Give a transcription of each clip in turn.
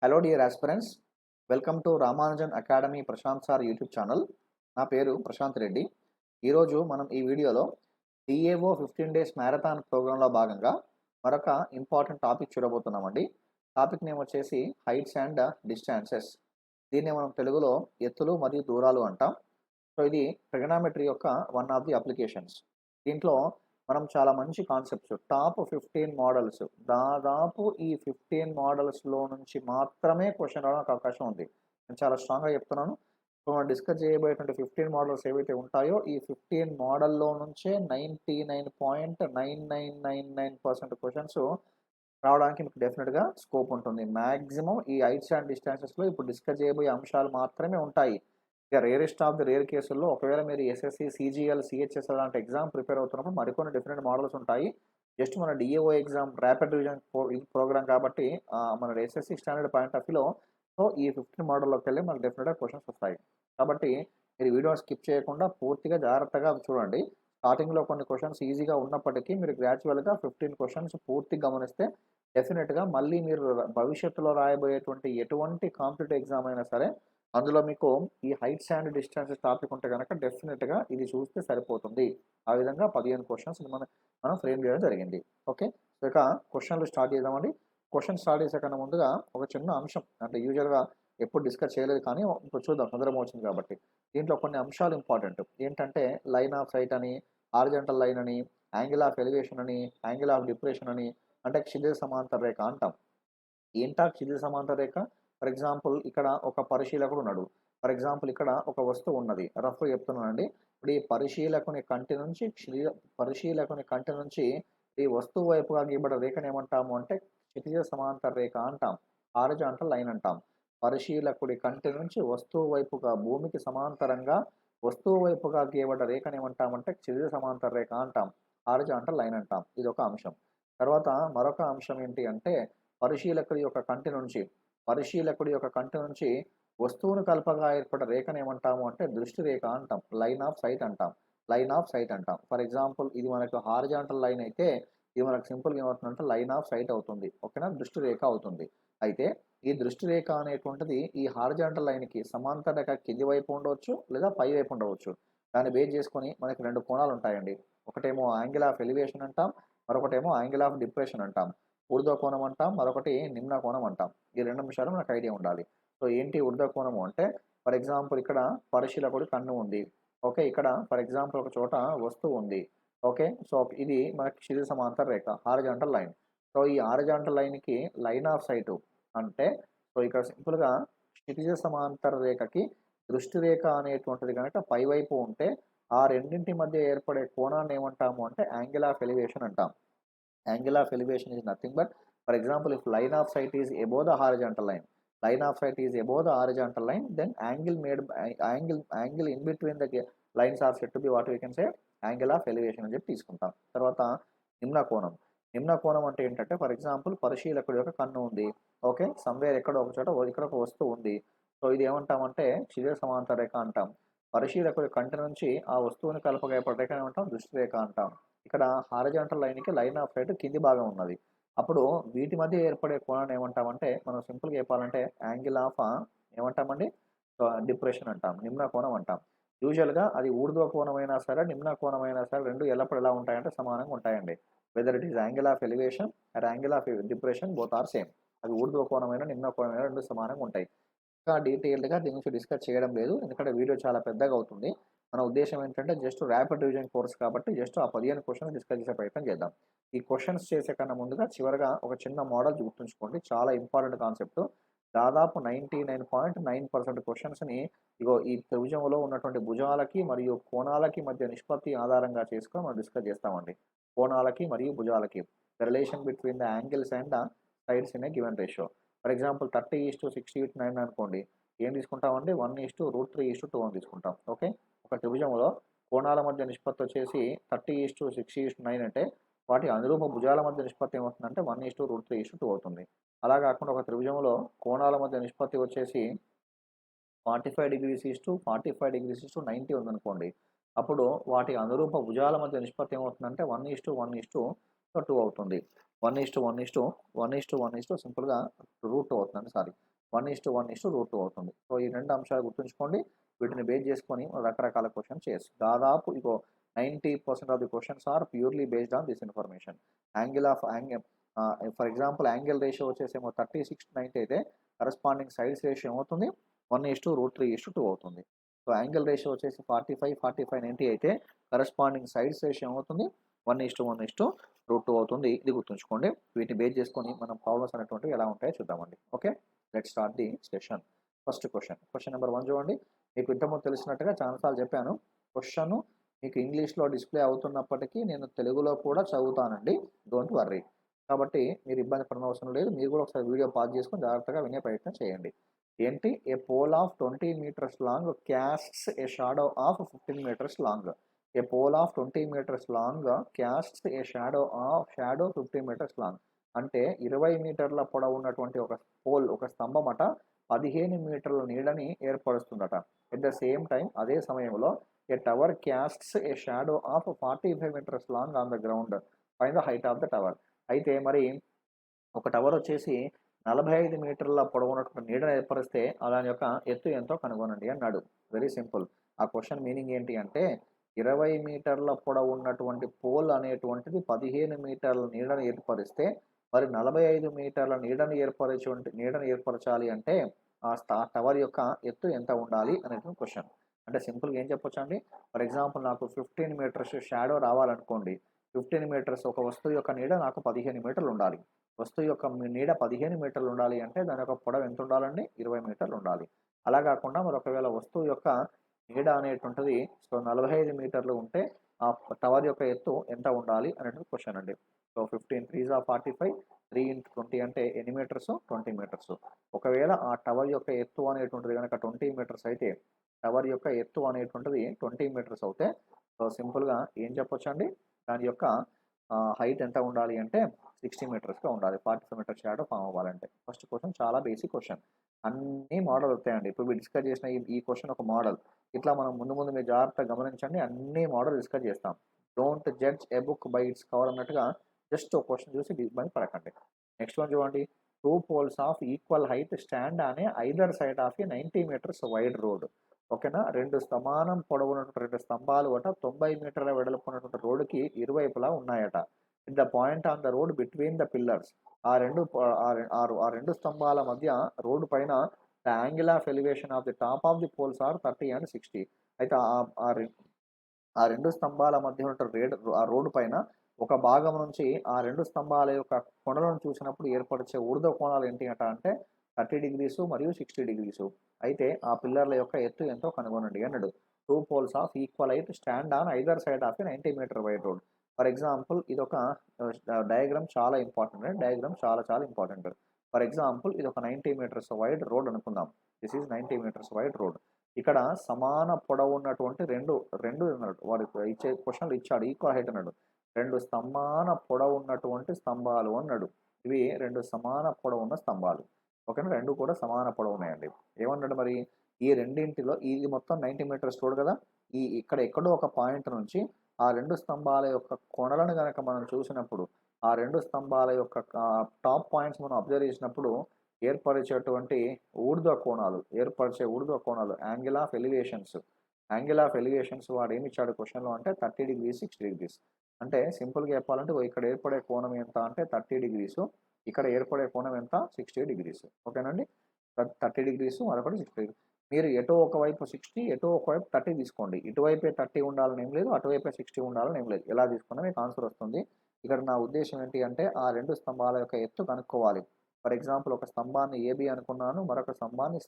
Hello dear aspirants, welcome to Ramanujan academy Prashant sir YouTube channel. నా పేరు ప్రశాంత్ రెడ్డి. ఈరోజు మనం ఈ వీడియోలో డిఏఓ 15 డేస్ మ్యారథాన్ ప్రోగ్రాంలో భాగంగా మరొక ఇంపార్టెంట్ టాపిక్ చూడబోతున్నామండి. టాపిక్ నేమ్ వచ్చేసి హైట్స్ అండ్ డిస్టాన్సెస్. దీన్ని మనం తెలుగులో ఎత్తులు మరియు దూరాలు అంటాం. సో ఇది ట్రిగనామెట్రీ యొక్క వన్ ఆఫ్ ది అప్లికేషన్స్. దీంట్లో మనం చాలా మంచి కాన్సెప్ట్స్, టాప్ 15 మోడల్స్, దాదాపు ఈ 15 మోడల్స్లో నుంచి మాత్రమే క్వశ్చన్ రావడానికి అవకాశం ఉంది. నేను చాలా స్ట్రాంగ్గా చెప్తున్నాను. ఇప్పుడు మనం డిస్కస్ చేయబోయేటువంటి 15 మోడల్స్ ఏవైతే ఉంటాయో ఈ 15 మోడల్లో నుంచే 99.9999% క్వశ్చన్స్ రావడానికి మీకు డెఫినెట్గా స్కోప్ ఉంటుంది. మ్యాక్సిమం ఈ హైట్స్ అండ్ డిస్టాన్సెస్లో ఇప్పుడు డిస్కస్ చేయబోయే అంశాలు మాత్రమే ఉంటాయి. ఇక రేరెస్ట్ ఆఫ్ ది రేర్ కేసుల్లో ఒకవేళ మీరు ఎస్ఎస్సి, సీజీఎల్, సిహెచ్ఎస్ లాంటి ఎగ్జామ్ ప్రిపేర్ అవుతున్నప్పుడు మరికొన్ని డిఫరెంట్ మోడల్స్ ఉంటాయి. జస్ట్ మన DAO exam rapid revision program కాబట్టి మన ఎస్ఎస్సి స్టాండర్డ్ పాయింట్ ఆఫ్ వ్యూలో సో ఈ 15 మోడల్లోకి వెళ్ళి మనకు డెఫినెట్గా క్వశ్చన్స్ వస్తాయి. కాబట్టి మీరు వీడియో స్కిప్ చేయకుండా పూర్తిగా జాగ్రత్తగా చూడండి. స్టార్టింగ్లో కొన్ని క్వశ్చన్స్ ఈజీగా ఉన్నప్పటికీ మీరు గ్రాడ్యువల్గా 15 క్వశ్చన్స్ పూర్తిగా గమనిస్తే డెఫినెట్గా మళ్ళీ మీరు భవిష్యత్తులో రాయబోయేటువంటి ఎటువంటి కాంపిటేటివ్ ఎగ్జామ్ అయినా సరే అందులో మీకు ఈ హైట్స్ అండ్ డిస్టెన్సెస్ టాపిక్ ఉంటే కనుక డెఫినెట్గా ఇది చూస్తే సరిపోతుంది. ఆ విధంగా 15 క్వశ్చన్స్ మనం ఫ్రేమ్ చేయడం జరిగింది. ఓకే, సో ఇక క్వశ్చన్లు స్టార్ట్ చేద్దామండి. క్వశ్చన్ స్టార్ట్ చేసే కన్నా ముందుగా ఒక చిన్న అంశం, అంటే యూజువల్గా ఎప్పుడు డిస్కస్ చేయలేదు కానీ ఇప్పుడు చూద్దాం, తొందరగా వచ్చింది కాబట్టి. దీంట్లో కొన్ని అంశాలు ఇంపార్టెంట్ ఏంటంటే లైన్ ఆఫ్ సైట్ అని, హారిజాంటల్ లైన్ అని, యాంగిల్ ఆఫ్ ఎలివేషన్ అని, యాంగిల్ ఆఫ్ డిప్రెషన్ అని, అంటే క్షితిజ సమాంతర రేఖ అంటాం. ఏంటా క్షితిజ సమాంతర రేఖ? ఫర్ ఎగ్జాంపుల్ ఇక్కడ ఒక పరిశీలకుడు ఉన్నాడు. ఫర్ ఎగ్జాంపుల్ ఇక్కడ ఒక వస్తువు ఉన్నది. రఫ్ చెప్తున్నానండి. ఇప్పుడు ఈ పరిశీలకుని కంటి నుంచి ఈ వస్తువు వైపుగా గీయబడిన రేఖను ఏమంటాము అంటే క్షితిజ సమాంతర రేఖ అంటాం. హారిజాంటల్ లైన్ అంటాం. పరిశీలకుడి కంటి నుంచి వస్తువు వైపుగా, భూమికి సమాంతరంగా వస్తువు వైపుగా గీయబడ్డ రేఖను ఏమంటామంటే క్షితిజ సమాంతర రేఖ అంటాం. హారిజాంటల్ లైన్ అంటాం. ఇది ఒక అంశం. తర్వాత మరొక అంశం ఏంటి అంటే పరిశీలకుడి యొక్క కంటి నుంచి వస్తువును కలపగా ఏర్పడ్డ రేఖను ఏమంటాము అంటే దృష్టి రేఖ అంటాం. లైన్ ఆఫ్ సైట్ అంటాం. ఫర్ ఎగ్జాంపుల్ ఇది మనకు హారిజాంటల్ లైన్ అయితే ఇది మనకు సింపుల్గా ఏమవుతుందంటే లైన్ ఆఫ్ సైట్ అవుతుంది. ఓకేనా, దృష్టి రేఖ అవుతుంది. అయితే ఈ దృష్టి రేఖ అనేటువంటిది ఈ హారిజాంటల్ లైన్కి సమాంతర రేఖ కింది వైపు ఉండవచ్చు లేదా పై వైపు ఉండవచ్చు. దాన్ని బేస్ చేసుకొని మనకి రెండు కోణాలు ఉంటాయండి. ఒకటేమో యాంగిల్ ఆఫ్ ఎలివేషన్ అంటాం, మరొకటేమో యాంగిల్ ఆఫ్ డిప్రెషన్ అంటాం. ఊర్ధ్వ కోణం అంటాం, మరొకటి నిమ్న కోణం అంటాం. ఈ రెండు నిమిషాలు మనకు ఐడియా ఉండాలి. సో ఏంటి ఊర్ధ్వ కోణము అంటే ఫర్ ఎగ్జాంపుల్ ఇక్కడ పరిశీలకుడి కన్ను ఉంది. ఓకే, ఇక్కడ ఫర్ ఎగ్జాంపుల్ ఒక చోట వస్తువు ఉంది. ఓకే, సో ఇది మనకి క్షితిజ సమాంతర రేఖ, హారిజాంటల్ లైన్. సో ఈ హారిజాంటల్ లైన్కి లైన్ ఆఫ్ సైట్ అంటే సో ఇక్కడ సింపుల్గా క్షితిజ సమాంతర రేఖకి దృష్టి రేఖ అనేటువంటిది కనుక పైవైపు ఉంటే ఆ రెండింటి మధ్య ఏర్పడే కోణాన్ని ఏమంటాము అంటే యాంగిల్ ఆఫ్ ఎలివేషన్ అంటాం. Angle of elevation is nothing but, for example, if line of sight is above the horizontal line, then angle in between the lines are said to be what we can say angle of elevation అని చెప్పి తీసుకుంటాం. తర్వాత నిమ్న కోణం అంటే ఏంటంటే for example పరిశీలకుడి యొక్క కన్ను ఉంది. ఓకే, సమ్వేర్ ఎక్కడో ఒక చోట ఇక్కడ ఒక వస్తువు ఉంది. సో ఇది ఏమంటామంటే క్షితిజ సమాంతర రేఖ అంటాం. పరిశీలకుడి కంటి నుంచి ఆ వస్తువుని కలపగా ఏర్పడే రేఖ ఏమంటాం దృష్టి రేఖ అంటాం. ఇక్కడ హారిజాంటల్ లైన్కి లైన్ ఆఫ్ సైట్ కింది భాగం ఉన్నది. అప్పుడు వీటి మధ్య ఏర్పడే కోణాన్ని ఏమంటామంటే మనం సింపుల్గా చెప్పాలంటే యాంగిల్ ఆఫ్ ఏమంటామండి డిప్రెషన్ అంటాం, నిమ్న కోణం అంటాం. యూజువల్గా అది ఊర్ధ్వ కోణమైనా సరే నిమ్న కోణమైనా సరే రెండు ఎల్లప్పుడు ఎలా ఉంటాయంటే సమానంగా ఉంటాయండి. Whether it is angle of elevation or angle of depression, both are same. అది ఊర్ధ్వ కోణమైన నిమ్న కోణమైన రెండు సమానంగా ఉంటాయి. ఇంకా డీటెయిల్డ్గా దీని గురించి డిస్కస్ చేయడం లేదు, ఎందుకంటే వీడియో చాలా పెద్దగా అవుతుంది. మన ఉద్దేశం ఏంటంటే జస్ట్ ర్యాపిడ్ రివిజన్ కోర్స్ కాబట్టి జస్ట్ ఆ 15 క్వశ్చన్స్ డిస్కస్ చేసే ప్రయత్నం చేద్దాం. ఈ క్వశ్చన్స్ చేసే కన్నా ముందుగా చివరిగా ఒక చిన్న మోడల్ గుర్తుంచుకోండి, చాలా ఇంపార్టెంట్ కాన్సెప్ట్. దాదాపు 99.9% క్వశ్చన్స్ని ఇగో ఈ త్రిభుజంలో ఉన్నటువంటి భుజాలకి మరియు కోణాలకి మధ్య నిష్పత్తి ఆధారంగా చేసుకొని మనం డిస్కస్ చేస్తామండి. కోణాలకి మరియు భుజాలకి the relation between the angles and sides in a given ratio. For example 30:60:9 అనుకోండి. ఏం తీసుకుంటామండి 1:3:2 అని తీసుకుంటాం. ఓకే, ఒక త్రిభుజంలో కోణాల మధ్య నిష్పత్తి వచ్చేసి 30:60:9 అంటే వాటి అనురూప భుజాల మధ్య నిష్పత్తి ఏమవుతుందంటే 1:3:2 అవుతుంది. అలా కాకుండా ఒక త్రిభుజంలో కోణాల మధ్య నిష్పత్తి వచ్చేసి 45°:45°:90 ఉందనుకోండి. అప్పుడు వాటి అనురూప భుజాల మధ్య నిష్పత్తి ఏమవుతుందంటే 1:1:2 అవుతుంది. 1:1:1:1 సింపుల్గా √2 అవుతుందండి. 1:1:2 అవుతుంది. సో ఈ 2 అంశాలు గుర్తుంచుకోండి. వీటిని బేస్ చేసుకొని రకరకాల క్వెషన్స్ చేయొచ్చు. దాదాపు ఇగో 90% of the questions are purely based on this information. For example angle ratio వచ్చేసేమో 30:60:90 అయితే కరస్పాండింగ్ సైడ్స్ రేషియో ఏమవుతుంది? 1:3:2 అవుతుంది. సో యాంగిల్ రేషియో వచ్చేసి 45:90 అయితే కరస్పాండింగ్ సైడ్స్ రేషియో ఏమవుతుంది? 1:1:2 అవుతుంది. ఇది గుర్తుంచుకోండి. వీటిని బేస్ చేసుకొని మనం ప్రాబ్లమ్స్ అనేటువంటివి ఎలా ఉంటాయో చూద్దామండి. Okay. Let's start the session. First question number 1 చూడండి. మీకు ఇంతకుముందు తెలిసినట్టుగా చాలా సార్లు చెప్పాను. క్వెషన్ మీకు ఇంగ్లీష్‌లో డిస్‌ప్లే అవుతున్నప్పటికీ నేను తెలుగులో కూడా చదువుతానండి. Don't worry. కాబట్టి మీరు ఇబ్బంది పడనవసరం లేదు. మీరు కూడా ఒకసారి వీడియో పాజ్ చేసుకొని జాగ్రత్తగా వినే ప్రయత్నం చేయండి. ఏంటి? A pole of 20 meters long casts a shadow of 15 meters long. A pole of 20 meters long casts a shadow 15 meters long. అంటే 20 మీటర్ల పొడవు ఉన్నటువంటి ఒక స్తంభమట 15 మీటర్ల నీడని ఏర్పరుస్తుందట. ఎట్ ద సేమ్ టైం అదే సమయంలో a tower casts a shadow of 45 meters long on the ground find the height of the tower. అయితే మరి ఒక టవర్ వచ్చేసి 45 మీటర్ల పొడవున్నటువంటి నీడను ఏర్పరిస్తే దాని యొక్క ఎత్తు ఎంతో కనుగొనండి అన్నాడు. Very simple. ఆ క్వెషన్ మీనింగ్ ఏంటి అంటే 20 మీటర్ల పొడవు ఉన్నటువంటి పోల్ అనేటువంటిది 15 మీటర్ల నీడను ఏర్పరిస్తే మరి 45 మీటర్ల నీడను ఏర్పరచాలి అంటే ఆ టవర్ యొక్క ఎత్తు ఎంత ఉండాలి అనేటువంటి క్వెషన్. అంటే సింపుల్‌గా ఏం చెప్పొచ్చండి? ఫర్ ఎగ్జాంపుల్ నాకు 15 మీటర్స్ షాడో రావాలనుకోండి. 15 మీటర్స్ ఒక వస్తువు యొక్క నీడ నాకు 15 మీటర్లు ఉండాలి. వస్తువు యొక్క నీడ 15 మీటర్లు ఉండాలి అంటే దాని యొక్క పొడవు ఎంత ఉండాలండి? 20 మీటర్లు ఉండాలి. అలా కాకుండా మరి ఒకవేళ వస్తువు యొక్క నీడ అనేటువంటిది 45 మీటర్లు ఉంటే ఆ టవర్ యొక్క ఎత్తు ఎంత ఉండాలి అనేటువంటి క్వెషన్ అండి. సో 15 3 ఆర్ 45 3 × 20 అంటే ఎన్ని మీటర్స్? 20 మీటర్స్. ఒకవేళ ఆ టవర్ యొక్క ఎత్తు అనేటువంటిది గనక 20 మీటర్స్ అయితే టవర్ యొక్క ఎత్తు అనేటువంటిది 20 మీటర్స్ అవుతే సో సింపుల్‌గా ఏం చెప్పొచ్చండి? దాని యొక్క హైట్ ఎంత ఉండాలి అంటే 60 మీటర్స్‌గా ఉండాలి. 45 మీటర్స్ షాడో ఫార్మ్ అవ్వాలంటే. ఫస్ట్ క్వెషన్ చాలా బేసిక్ క్వెషన్. అన్నీ మోడల్ వస్తాయండి. ఇప్పుడు మీరు డిస్కస్ చేసిన ఈ క్వెషన్ ఒక మోడల్. ఇట్లా మనం ముందు మీరు జాగ్రత్తగా గమనించండి. అన్ని మోడల్ డిస్కస్ చేస్తాం. Don't judge a book by its cover అన్నట్టుగా జస్ట్ ఒక క్వెషన్ చూసి ఇబ్బంది పడకండి. నెక్స్ట్ వన్ చూడండి. 2 poles of equal height stand on a either side of a 90 metres wide road. ఓకేనా? 2 సమానం పొడవున్నటువంటి 2 స్తంభాలు 90 మీటర్ల వెడల్పు ఉన్నటువంటి రోడ్డుకి ఇరువైపులా ఉన్నాయట. In the point on the road between the pillars. ఆ 2 స్తంభాల మధ్య రోడ్డు పైన the angle of elevation of the top of the poles are 30 and 60. అయితే ఆ 2 స్తంభాల మధ్య ఉన్న ఆ రోడ్డు పైన ఒక భాగం నుంచి ఆ 2 స్తంభాల యొక్క కొనలను చూసినప్పుడు ఏర్పరిచే ఊర్ధ్వ కోణాలు ఏంటి అంటే 30 డిగ్రీసు మరియు 60 డిగ్రీసు. అయితే ఆ పిల్లర్ల యొక్క ఎత్తు ఎంతో కనుగొనండి అన్నాడు. 2 poles of equal height stand on either side of a 90 metre wide road. For example ఇదొక డయాగ్రామ్ చాలా ఇంపార్టెంట్ అండి. డయాగ్రామ్ చాలా ఇంపార్టెంట్. ఫర్ ఎగ్జాంపుల్ ఇదొక 90 మీటర్స్ వైడ్ రోడ్ అనుకుందాం. This is 90 metres wide road. ఇక్కడ సమాన పొడవు ఉన్నటువంటి రెండు అన్నాడు. వాడు ఇచ్చే క్వెషన్‌లో ఇచ్చాడు. ఈక్వల్ హైట్ అన్నాడు. 2 సమాన పొడవు ఉన్నటువంటి స్తంభాలు అన్నాడు. ఇవి 2 సమాన పొడవున్న స్తంభాలు. ఓకేనా? 2 కూడా సమాన పొడవు ఉన్నాయండి. ఏమన్నాడు మరి? ఈ రెండింటిలో ఇది మొత్తం 90 మీటర్స్ రోడ్ కదా! ఇక్కడ ఎక్కడో ఒక పాయింట్ నుంచి ఆ 2 స్తంభాల యొక్క కొనలను గనక మనం చూసినప్పుడు, ఆ 2 స్తంభాల యొక్క టాప్ పాయింట్స్ మనం అబ్జర్వ్ చేసినప్పుడు ఏర్పరిచే ఊర్ధ్వ కోణాలు యాంగిల్ ఆఫ్ ఎలివేషన్స్ వాడేమిచ్చాడు క్వెషన్‌లో అంటే 30 డిగ్రీస్, 60 డిగ్రీస్. అంటే సింపుల్‌గా చెప్పాలంటే ఇక్కడ ఏర్పడే కోణం ఎంత అంటే 30 డిగ్రీసు. ఇక్కడ ఏర్పడే కోణం ఎంత? 60 డిగ్రీస్. ఓకేనండి? 30 డిగ్రీసు మరొకటి 60 డిగ్రీస్. మీరు ఎటో ఒకవైపు 60, ఎటో ఒకవైపు 30 తీసుకోండి. ఇటువైపే 30 ఉండాలని ఏం లేదు. అటువైపే 60 ఉండాలని ఏం లేదు. ఎలా తీసుకున్నా మీకు ఆన్సర్ వస్తుంది. ఇక్కడ నా ఉద్దేశ్యం ఏంటి అంటే ఆ 2 స్తంభాల యొక్క ఎత్తు కనుక్కోవాలి. ఫర్ ఎగ్జాంపుల్ ఒక స్తంభాన్ని ఏబీ అనుకున్నాను. మరొక స్తంభాన్ని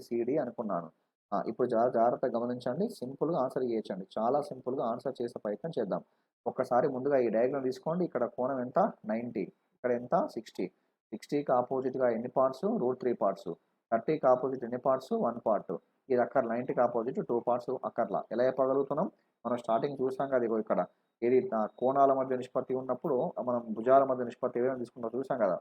సీడీ అనుకున్నాను. ఇప్పుడు జాగ్రత్తగా గమనించండి. సింపుల్‌గా ఆన్సర్ చేయొచ్చండి. చాలా సింపుల్‌గా ఆన్సర్ చేసే ప్రయత్నం చేద్దాం. ఒక్కసారి ముందుగా ఈ డయాగ్రామ్ తీసుకోండి. ఇక్కడ కోణం ఎంత? 90. ఇక్కడ ఎంత? 60. 60కి ఆపోజిట్‌గా ఎన్ని పార్ట్స్? √3 పార్ట్స్. 30కి ఆపోజిట్ ఎన్ని పార్ట్స్? 1 పార్ట్. ఇది అక్కర్లా. 90కి ఆపోజిట్ 2 పార్ట్స్ అక్కర్లా. ఎలా చెప్పగలుగుతున్నాం? మనం స్టార్టింగ్ చూసాం కదా! ఇగో ఇక్కడ ఏది కోణాల మధ్య నిష్పత్తి ఉన్నప్పుడు మనం భుజాల మధ్య నిష్పత్తి ఏదైనా తీసుకుంటామో చూసాం కదా!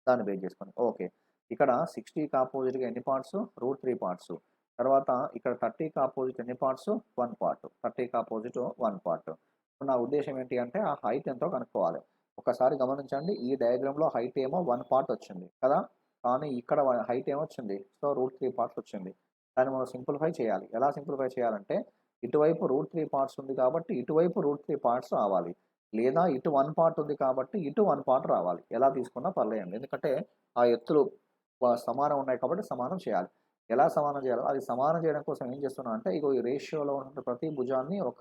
దాన్ని బేస్ చేసుకొని. ఓకే. ఇక్కడ 60కి ఆపోజిట్‌గా ఎన్ని పార్ట్స్? √3 పార్ట్స్. తర్వాత ఇక్కడ 30కి ఆపోజిట్ ఎన్ని పార్ట్స్? 1 పార్ట్. 30కి ఆపోజిట్ 1 పార్ట్. నా ఉద్దేశ్యం ఏంటి అంటే ఆ హైట్ ఎంతో కనుక్కోవాలి. ఒకసారి గమనించండి. ఈ డయాగ్రామ్‌లో హైట్ ఏమో 1 పార్ట్ వచ్చింది కదా! కానీ ఇక్కడ హైట్ ఏమొచ్చింది? సో, √3 పార్ట్స్ వచ్చింది. దాన్ని మనం సింప్లిఫై చేయాలి. ఎలా సింప్లిఫై చేయాలంటే, ఇటువైపు √3 పార్ట్స్ ఉంది కాబట్టి, ఇటువైపు √3 పార్ట్స్ రావాలి. లేదా ఇటు 1 పార్ట్ ఉంది కాబట్టి, ఇటు 1 పార్ట్ రావాలి. ఎలా తీసుకున్నా పర్లేదండి. ఎందుకంటే, ఆ ఎత్తులు సమానం ఉన్నాయి కాబట్టి సమానం చేయాలి. ఎలా సమానం చేయాలో, అది సమానం చేయడం కోసం ఏం చేస్తున్నా అంటే, ఇగో ఈ రేషియోలో ఉన్న ప్రతి భుజాన్ని ఒక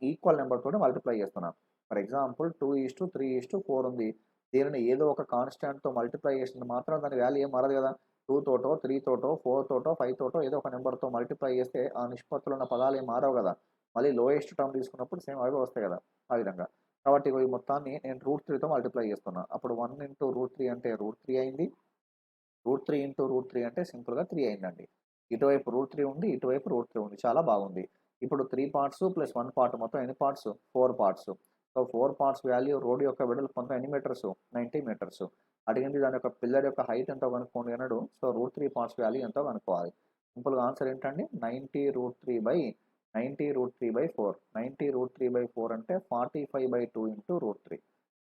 ఈక్వల్ నెంబర్ తోటి మల్టిప్లై చేస్తున్నాను. ఫర్ ఎగ్జాంపుల్ 2:3:4 ఉంది. దీనిని ఏదో ఒక కాన్స్టాంట్‌తో మల్టిప్లై చేసినంత మాత్రాన దాని వాల్యూ ఏం మారదు కదా! 2 తోటో, 3 తోటో, 4 తోటో, 5 తోటో ఏదో ఒక నంబర్‌తో మల్టిప్లై చేస్తే ఆ నిష్పత్తిలో ఉన్న పదాలు ఏం మారవు కదా! మళ్ళీ లోయెస్ట్ టర్మ్ తీసుకున్నప్పుడు సేమ్ అవే వస్తాయి కదా! ఆ విధంగా. కాబట్టి ఇగో ఈ మొత్తాన్ని నేను √3తో మల్టిప్లై చేస్తున్నా. అప్పుడు 1 ఇంటూ √3 అంటే √3 అయింది. √3 ఇంటూ √3 అంటే సింపుల్‌గా 3 అయిందండి. ఇటువైపు √3 ఉంది. ఇటువైపు √3 ఉంది. చాలా బాగుంది. ఇప్పుడు 3 పార్ట్స్ ప్లస్ 1 పార్ట్ మొత్తం ఎన్ని parts? 4 parts. So, 4 parts value road యొక్క వెడల్పు మొత్తం ఎన్ని మీటర్స్? 90 మీటర్స్. అడిగింది దాని యొక్క పిల్లర్ యొక్క హైట్ ఎంతో కనుక్కోండి అన్నాడు. సో, √3 పార్ట్స్ వాల్యూ ఎంతో కనుక్కోవాలి. సింపుల్‌గా ఆన్సర్ ఏంటండి? 90√3/4. 90√3/4 అంటే 45/2 into √3.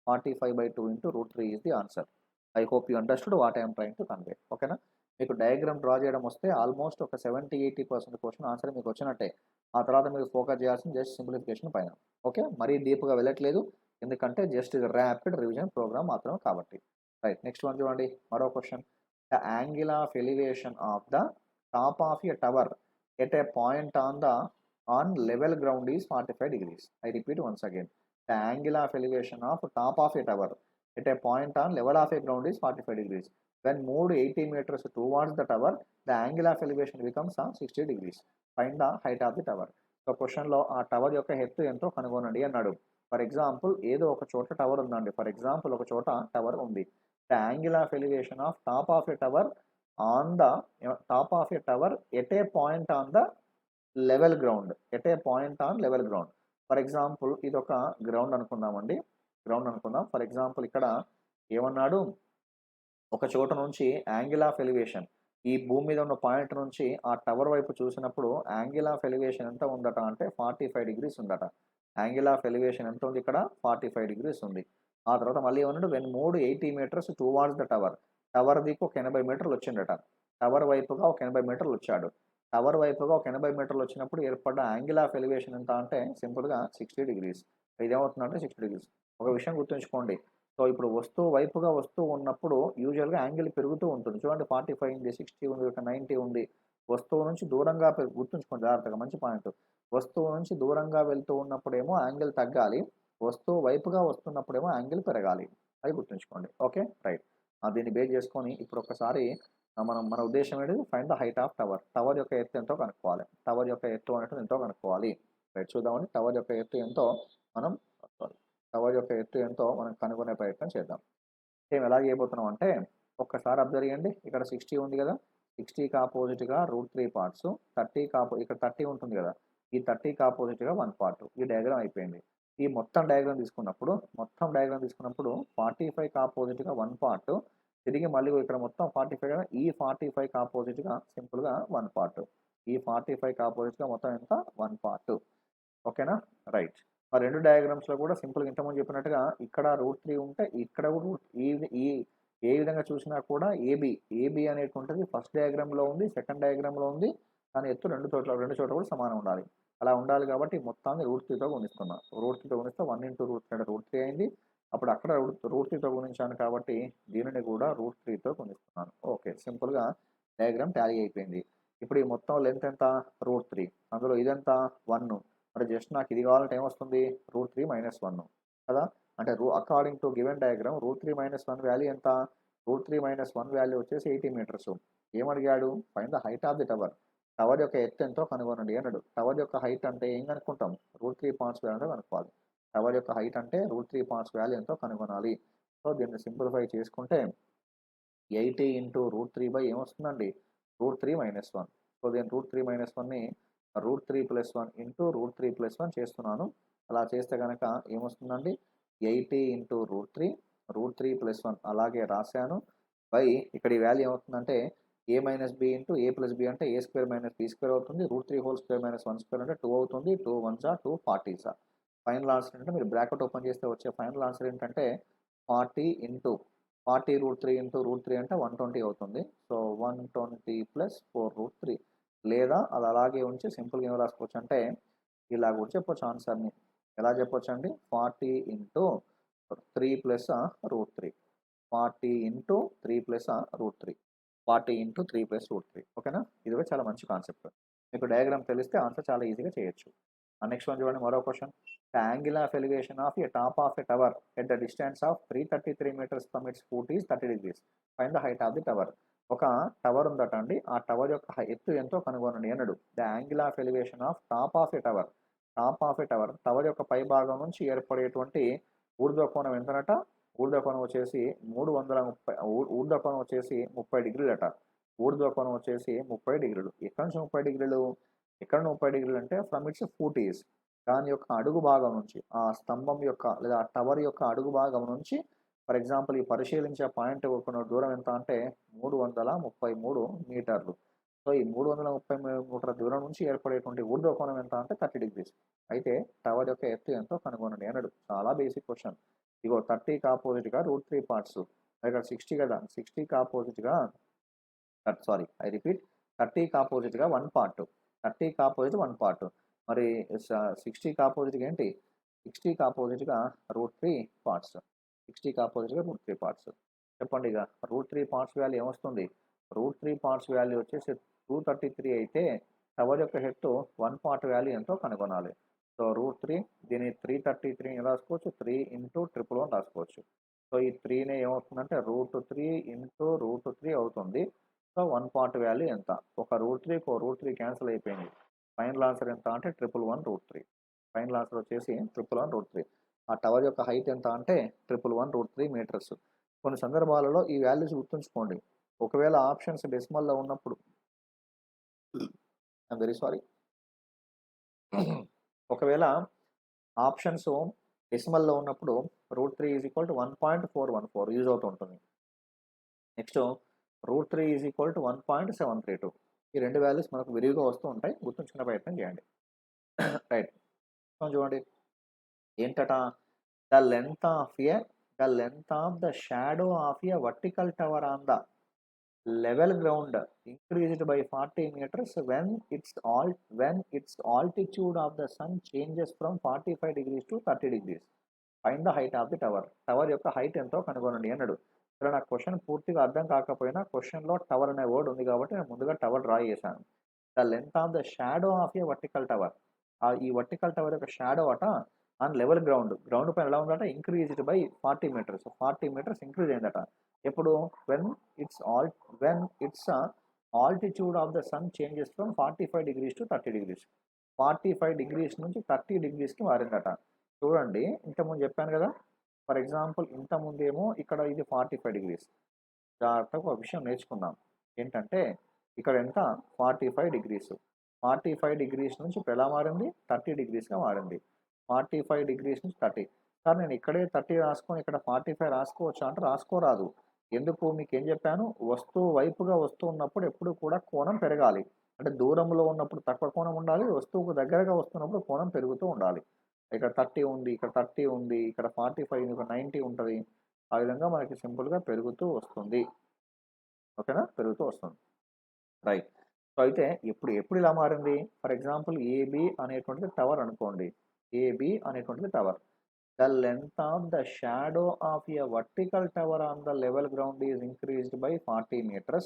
45/2 into √3 is the answer. I hope you understood what I am trying to convey. ఓకేనా? మీకు డయాగ్రామ్ డ్రా చేయడం వస్తే ఆల్మోస్ట్ ఒక 70-80% క్వెషన్ ఆన్సర్ మీకు వచ్చినట్టే. ఆ తర్వాత మీరు ఫోకస్ చేయాల్సింది జస్ట్ సింప్లిఫికేషన్ పైన. ఓకే? మరీ డీప్‌గా వెళ్ళట్లేదు. ఎందుకంటే జస్ట్ ఇది ర్యాపిడ్ రివిజన్ ప్రోగ్రామ్ మాత్రమే కాబట్టి. రైట్. నెక్స్ట్ వన్ చూడండి. మరో question. The angle of elevation of the top of a tower at a point on level ground is 45 degrees. I repeat once again. The angle of elevation of top of a tower at a point on level of a ground is 45 degrees. When moved 80 meters towards the tower, the angle of elevation becomes 60 degrees. Find the height of the tower. So క్వశ్చన్‌లో ఆ tower యొక్క ఎత్తు ఎంతో కనుగొనండి అన్నాడు. For example ఏదో ఒక చోట టవర్ ఉందండి. ఫర్ ఎగ్జాంపుల్ ఒక చోట టవర్ ఉంది. The angle of elevation of top of a tower on the top of a tower at a point on the level ground. At a point on level ground. For example ఇదొక ground అనుకుందామండి. Ground అనుకుందాం. For example ఇక్కడ ఏమన్నాడు? ఒక చోట నుంచి angle of elevation ఈ భూమి మీద ఉన్న పాయింట్ నుంచి ఆ టవర్ వైపు చూసినప్పుడు యాంగిల్ ఆఫ్ ఎలివేషన్ ఎంత ఉందట అంటే 45 డిగ్రీస్ ఉందట. యాంగిల్ ఆఫ్ ఎలివేషన్ ఎంత ఉంది ఇక్కడ? 45 డిగ్రీస్ ఉంది. ఆ తర్వాత మళ్ళీ ఏమన్నాడు? When moved 80 metres towards the tower. Tower దిక్కు ఒక 80 మీటర్లు వచ్చిండట. టవర్ వైపుగా ఒక 80 మీటర్లు వచ్చాడు. టవర్ వైపుగా ఒక 80 మీటర్లు వచ్చినప్పుడు ఏర్పడ్డ యాంగిల్ ఆఫ్ ఎలివేషన్ ఎంత అంటే సింపుల్‌గా 60 డిగ్రీస్. ఇదేమవుతుందంటే 60 డిగ్రీస్. ఒక విషయం గుర్తుంచుకోండి. సో, ఇప్పుడు వస్తువు వైపుగా వస్తూ ఉన్నప్పుడు యూజువల్‌గా యాంగిల్ పెరుగుతూ ఉంటుంది. చూడండి 45 ఉంది, 60 ఉంది, ఒక 90 ఉంది. వస్తువు నుంచి దూరంగా గుర్తుంచుకోండి జాగ్రత్తగా మంచి పాయింట్. వస్తువు నుంచి దూరంగా వెళ్తూ ఉన్నప్పుడేమో యాంగిల్ తగ్గాలి. వస్తువు వైపుగా వస్తున్నప్పుడేమో యాంగిల్ పెరగాలి. అది గుర్తుంచుకోండి. ఓకే. రైట్. దీన్ని బేస్ చేసుకొని ఇప్పుడు ఒక్కసారి మన ఉద్దేశ్యం ఏంటిది? Find the height of tower. Tower యొక్క ఎత్తు ఎంతో కనుక్కోవాలి. టవర్ యొక్క ఎత్తు అనేటిది ఎంతో కనుక్కోవాలి. రైట్. చూద్దామండి. టవర్ యొక్క ఎత్తు ఎంతో మనం టవర్ యొక్క ఎత్తు ఎంతో మనం కనుగొనే ప్రయత్నం చేద్దాం. సేమ్ ఎలా చేయబోతున్నాం అంటే ఒక్కసారి అబ్జర్వ్ చేయండి. ఇక్కడ 60 ఉంది కదా! 60కి ఆపోజిట్‌గా √3 పార్ట్స్. 30కి ఇక్కడ 30 ఉంటుంది కదా! ఈ 30కి ఆపోజిట్‌గా 1 పార్ట్. ఈ డయాగ్రామ్ అయిపోయింది. ఈ మొత్తం డయాగ్రామ్ తీసుకున్నప్పుడు 45కి ఆపోజిట్‌గా 1 పార్ట్. తిరిగి మళ్ళీ ఇక్కడ మొత్తం 45 కదా! ఈ 45కి ఆపోజిట్‌గా సింపుల్‌గా 1 పార్ట్. ఈ 45కి ఆపోజిట్‌గా మొత్తం ఎంత? 1 పార్ట్. ఓకేనా? రైట్. ఆ 2 డయాగ్రామ్స్‌లో కూడా సింపుల్‌గా ఇంతకుముందు చెప్పినట్టుగా ఇక్కడ √3 ఉంటే ఇక్కడ కూడా ఈ ఈ ఏ విధంగా చూసినా కూడా ఏబీ అనేటువంటిది ఫస్ట్ డయాగ్రామ్‌లో ఉంది, సెకండ్ డయాగ్రామ్‌లో ఉంది. కానీ ఎత్తు రెండు చోట్ల కూడా సమానం ఉండాలి. అలా ఉండాలి కాబట్టి మొత్తాన్ని √3తో గుణిస్తున్నా. √3తో గుణిస్తే 1 ఇంటూ √3 అంటే √3 అయింది. అప్పుడు అక్కడ √3తో గుణించాను కాబట్టి దీనిని కూడా √3తో గుణిస్తున్నాను. ఓకే. సింపుల్‌గా డయాగ్రామ్ టాలీ అయిపోయింది. ఇప్పుడు ఈ మొత్తం లెంత్ ఎంత? √3. అందులో ఇదెంత? 1. మరి జస్ట్ నాకు ఇది కావాలంటే ఏమొస్తుంది? √3 - 1 కదా! అంటే according to given diagram √3 - 1 value ఎంత? √3 - 1 వాల్యూ వచ్చేసి 80 మీటర్స్. ఏమడిగాడు? Find the height of the tower. Tower యొక్క ఎత్తు ఎంతో కనుగొనండి అన్నాడు. టవర్ యొక్క హైట్ అంటే ఏం కనుక్కుంటాం? √3 పార్ట్స్ వాల్యూ కనుక్కోవాలి. టవర్ యొక్క హైట్ అంటే √3 పార్ట్స్ వాల్యూ ఎంతో కనుగొనాలి. సో, దీన్ని సింప్లిఫై చేసుకుంటే 80 ఇంటూ √3 ఏమొస్తుందండి? √3 - 1. సో, దీన్ని √3 - 1ని √3 + 1 ఇంటూ √3 + 1 చేస్తున్నాను. అలా చేస్తే గనక ఏమొస్తుందండి? 80 ఇంటూ √3 +1 అలాగే రాశాను. ఇక్కడ ఈ వాల్యూ ఏమవుతుందంటే a - b into a + b అంటే a² - b² అవుతుంది. √3² - 1² అంటే 2 అవుతుంది. 2 1 2 40 ఫైనల్ ఆన్సర్ అంటే మీరు బ్రాకెట్ ఓపెన్ చేస్తే వచ్చే ఫైనల్ ఆన్సర్ ఏంటంటే 40 ఇంటూ 40√3 ఇంటూ √3 అంటే 120 అవుతుంది. సో 120 ప్లస్ 4√3 లేదా అది అలాగే ఉంచి సింపుల్గా ఏం రాసుకోవచ్చు అంటే ఇలా కూడా చెప్పొచ్చు ఆన్సర్ని. ఎలా చెప్పొచ్చు అండి? 40 into 3 plus √3 40 into 3 plus √3 40 into 3 plus √3 ఓకేనా? ఇది కూడా చాలా మంచి కాన్సెప్ట్. మీకు డయాగ్రామ్ తెలిస్తే ఆన్సర్ చాలా ఈజీగా చేయొచ్చు. నెక్స్ట్ వన్ చూడండి, మరో question. The angle of elevation of a top of a tower at the distance of 333 metres from its foot is 30 degrees. Find the height of the tower. ఒక tower ఉందట అండి, ఆ tower యొక్క ఎత్తు ఎంతో కనుగొనండి అన్నాడు. The angle of elevation of top of a tower. Top of a tower, tower యొక్క పై భాగం నుంచి ఏర్పడేటువంటి ఊర్ధ్వకోణం ఎంతనట? ఊర్ధ్వకోణం వచ్చేసి 330 ఊర్ధ్వకోణం వచ్చేసి 30 డిగ్రీలట. ఊర్ధ్వకోణం వచ్చేసి 30 డిగ్రీలు. ఎక్కడి నుంచి 30 డిగ్రీలు? ఎక్కడ 30 డిగ్రీలు అంటే ఫ్రమ్ ఇట్స్ ఫుట్ ఈస్, దాని యొక్క అడుగు భాగం నుంచి, ఆ స్తంభం యొక్క లేదా ఆ టవర్ యొక్క అడుగు భాగం నుంచి, ఫర్ ఎగ్జాంపుల్ ఈ పరిశీలించే పాయింట్ ఒక దూరం ఎంత అంటే 333 మీటర్లు. సో ఈ 333 మీటర్ల దూరం నుంచి ఏర్పడేటువంటి ఊర్ధ్వకోణం ఎంత అంటే 30 డిగ్రీస్. అయితే టవర్ యొక్క ఎత్తు ఎంతో కనుగొనండి అన్నాడు. చాలా బేసిక్ క్వశ్చన్. ఇగో 30కి ఆపోజిట్గా √3 పార్ట్స్, ఇక్కడ 60 కదా, 60కి ఆపోజిట్గా సారీ ఐ రిపీట్ 30కి ఆపోజిట్గా 1 పార్ట్, 30కి ఆపోజిట్ 1 పార్ట్. మరి 60కి ఆపోజిట్గా ఏంటి? 60కి ఆపోజిట్గా √3 పార్ట్స్, 60కి ఆపోజిట్గా √3 పార్ట్స్. చెప్పండి ఇక √3 పార్ట్స్ వాల్యూ ఏమొస్తుంది? √3 పార్ట్స్ వాల్యూ వచ్చేసి 233 అయితే టవర్ యొక్క హెడ్ 1 పార్ట్ వాల్యూ ఎంతో కనుగొనాలి. సో √3 దీని 333 రాసుకోవచ్చు, 3 ఇంటూ 111 రాసుకోవచ్చు. సో ఈ 3నే ఏమవుతుందంటే √3 ఇంటూ √3 అవుతుంది. సో 1 పార్ట్ వాల్యూ ఎంత? ఒక √3కి ఒక √3 క్యాన్సిల్ అయిపోయింది. ఫైనల్ ఆన్సర్ ఎంత అంటే 111√3. ఫైనల్ ఆన్సర్ వచ్చేసి 111√3. ఆ టవర్ యొక్క హైట్ ఎంత అంటే 111√3 మీటర్స్. కొన్ని సందర్భాలలో ఈ వాల్యూస్ గుర్తుంచుకోండి. ఒకవేళ ఆప్షన్స్ డెసిమల్లో ఉన్నప్పుడు ఐఎమ్ వెరీ సారీ, ఒకవేళ ఆప్షన్స్ డెసిమల్లో ఉన్నప్పుడు √3 = 1.414 యూజ్ అవుతుంటుంది. నెక్స్ట్ √3 = 1.732. ఈ రెండు వాల్యూస్ మనకు విరివిగా వస్తూ ఉంటాయి, గుర్తుంచుకునే ప్రయత్నం చేయండి. రైట్, చూడండి ఏంటట? The length of the shadow of a vertical tower on the level ground increased by 40 meters when its altitude of the sun changes from 45 degrees to 30 degrees. Find the height of the tower. Tower యొక్క height ఎంతో కనుగొనండి అన్నాడు. ఇక్కడ నాకు question పూర్తిగా అర్థం కాకపోయినా క్వశ్చన్లో టవర్ అనే వర్డ్ ఉంది కాబట్టి నేను ముందుగా టవర్ డ్రా చేశాను. The length of the shadow of a vertical tower. ఈ వర్టికల్ టవర్ యొక్క షాడో అట ఆన్ లెవెల్ గ్రౌండ్ పైన ఎలా ఉందట? Increased by 40 metres, 40 metres increase అయిందట. ఎప్పుడు? When its altitude of the sun changes from 45 degrees to 30 degrees. 45 degrees నుంచి 30 degreesకి మారిందట. చూడండి, ఇంతకుముందు చెప్పాను కదా, ఫర్ ఎగ్జాంపుల్ ఇంతకుముందేమో ఇక్కడ ఇది 45 degrees. జాగ్రత్తగా ఒక విషయం నేర్చుకుందాం. ఏంటంటే ఇక్కడ ఎంత? 45 degrees. 45 degrees నుంచి ఇప్పుడు ఎలా మారింది? 30 degreesగా మారింది. 45 degrees నుంచి 30. సార్ నేను ఇక్కడే 30 రాసుకొని ఇక్కడ 45 రాసుకోవచ్చా అంటే రాసుకోరాదు. ఎందుకు? మీకు ఏం చెప్పాను? వస్తువు వైపుగా వస్తూ ఉన్నప్పుడు ఎప్పుడు కూడా కోణం పెరగాలి. అంటే దూరంలో ఉన్నప్పుడు తక్కువ కోణం ఉండాలి, వస్తువుకు దగ్గరగా వస్తున్నప్పుడు కోణం పెరుగుతూ ఉండాలి. ఇక్కడ 30 ఉంది, ఇక్కడ 30 ఉంది, ఇక్కడ 45, ఇక్కడ 90 ఉంటుంది. ఆ విధంగా మనకి సింపుల్గా పెరుగుతూ వస్తుంది. ఓకేనా? పెరుగుతూ వస్తుంది. రైట్. సో అయితే ఎప్పుడు ఇలా మారింది? ఫర్ ఎగ్జాంపుల్ ఏబి అనేటువంటిది టవర్ అనుకోండి. ఏబి అనేటువంటిది tower. The length of the shadow of a vertical tower on the level ground is increased by 40 meters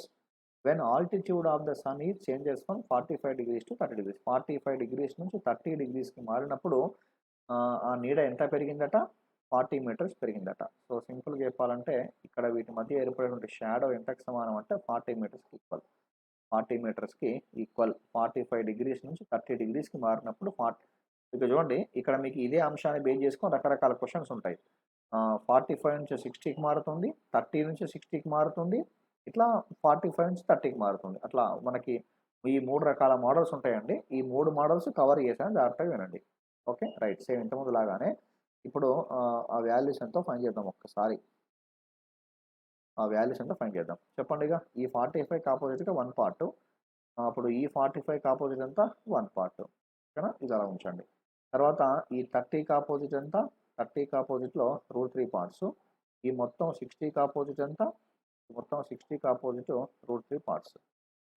when altitude of the sun is changes from 45 degrees to 30 degrees. 45 degrees నుంచి 30 degreesకి మారినప్పుడు ఆ నీడ ఎంత పెరిగిందట? 40 meters పెరిగిందట. So సింపుల్గా చెప్పాలంటే ఇక్కడ వీటి మధ్య ఏర్పడేటువంటి షాడో ఎంతకు సమానం అంటే 40 metersకి ఈక్వల్. 40 metersకి ఈక్వల్. 45 degrees నుంచి 30 degreesకి మారినప్పుడు ఇక చూడండి, ఇక్కడ మీకు ఇదే అంశాన్ని బేస్ చేసుకొని రకరకాల క్వశ్చన్స్ ఉంటాయి. 45 నుంచి 60కి మారుతుంది, 30 నుంచి 60కి మారుతుంది, ఇట్లా 45 నుంచి 30కి మారుతుంది. అట్లా మనకి ఈ 3 రకాల మోడల్స్ ఉంటాయండి. ఈ 3 మోడల్స్ కవర్ చేశాను, జాగ్రత్తగా వినండి. Okay, right. సేమ్ ఇంతకుముందు లాగానే ఇప్పుడు ఆ వాల్యూస్ ఎంతో ఫైండ్ చేద్దాం ఒక్కసారి. ఆ వాల్యూస్ ఎంతో ఫైండ్ చేద్దాం. చెప్పండి ఇక ఈ 45కి ఆపోజిట్గా 1 పార్ట్, అప్పుడు ఈ 45కి ఆపోజిట్ ఎంత? 1 పార్ట్. ఓకేనా? ఇది అలా ఉంచండి. తర్వాత ఈ 30కి ఆపోజిట్ ఎంత? 30కి ఆపోజిట్లో √3 పార్ట్స్. ఈ మొత్తం 60కి ఆపోజిట్ ఎంత? మొత్తం 60కి ఆపోజిట్ √3 పార్ట్స్.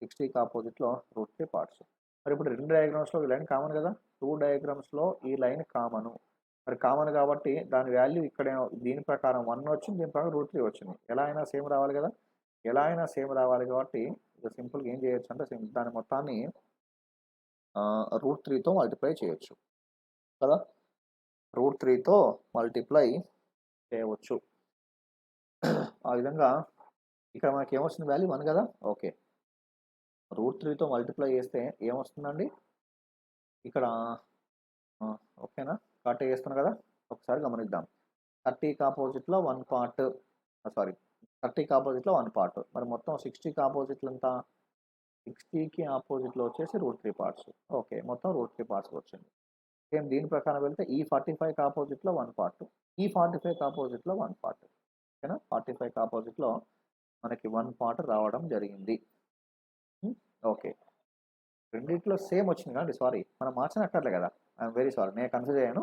60కి ఆపోజిట్లో √3 పార్ట్స్. మరి ఇప్పుడు 2 డయాగ్రామ్స్‌లో ఈ లైన్ కామన్ కదా! 2 డయాగ్రామ్స్‌లో ఈ లైన్ కామను. మరి కామన్ కాబట్టి దాని వాల్యూ ఇక్కడ దీని ప్రకారం 1 వచ్చింది. దీని ప్రకారం √3 వచ్చింది. ఎలా అయినా సేమ్ రావాలి కదా! ఎలా అయినా సేమ్ రావాలి కాబట్టి ఇక సింపుల్‌గా ఏం చేయొచ్చు అంటే దాని మొత్తాన్ని √3తో మల్టిప్లై చేయొచ్చు కదా! √3తో మల్టిప్లై చేయవచ్చు. ఆ విధంగా ఇక్కడ మనకి ఏమొస్తుంది వాల్యూ 1 కదా! ఓకే. √3తో మల్టిప్లై చేస్తే ఏమొస్తుందండి? ఇక్కడ ఓకేనా? కరెక్ట్‌గా చేస్తున్నా కదా! ఒకసారి గమనిద్దాం. 30కి ఆపోజిట్‌లో 1 పార్ట్ సారీ 30కి ఆపోజిట్‌లో 1 పార్ట్. మరి మొత్తం 60కి ఆపోజిట్‌లో ఎంత? 60కి ఆపోజిట్‌లో వచ్చేసి √3 పార్ట్స్. ఓకే. మొత్తం √3 పార్ట్స్ వచ్చింది. సేమ్ దీని ప్రకారం వెళ్తే ఈ 45కి ఆపోజిట్‌లో 1 పార్ట్. ఈ 45కి ఆపోజిట్‌లో 1 పార్ట్. ఓకేనా? 45కి ఆపోజిట్‌లో మనకి 1 పార్ట్ రావడం జరిగింది. ఓకే. రెండిట్లో సేమ్ వచ్చింది కదండీ! సారీ. మనం మార్చనక్కర్లే కదా! I'm very sorry. నేను కన్‌ఫ్యూజ్ అయ్యాను.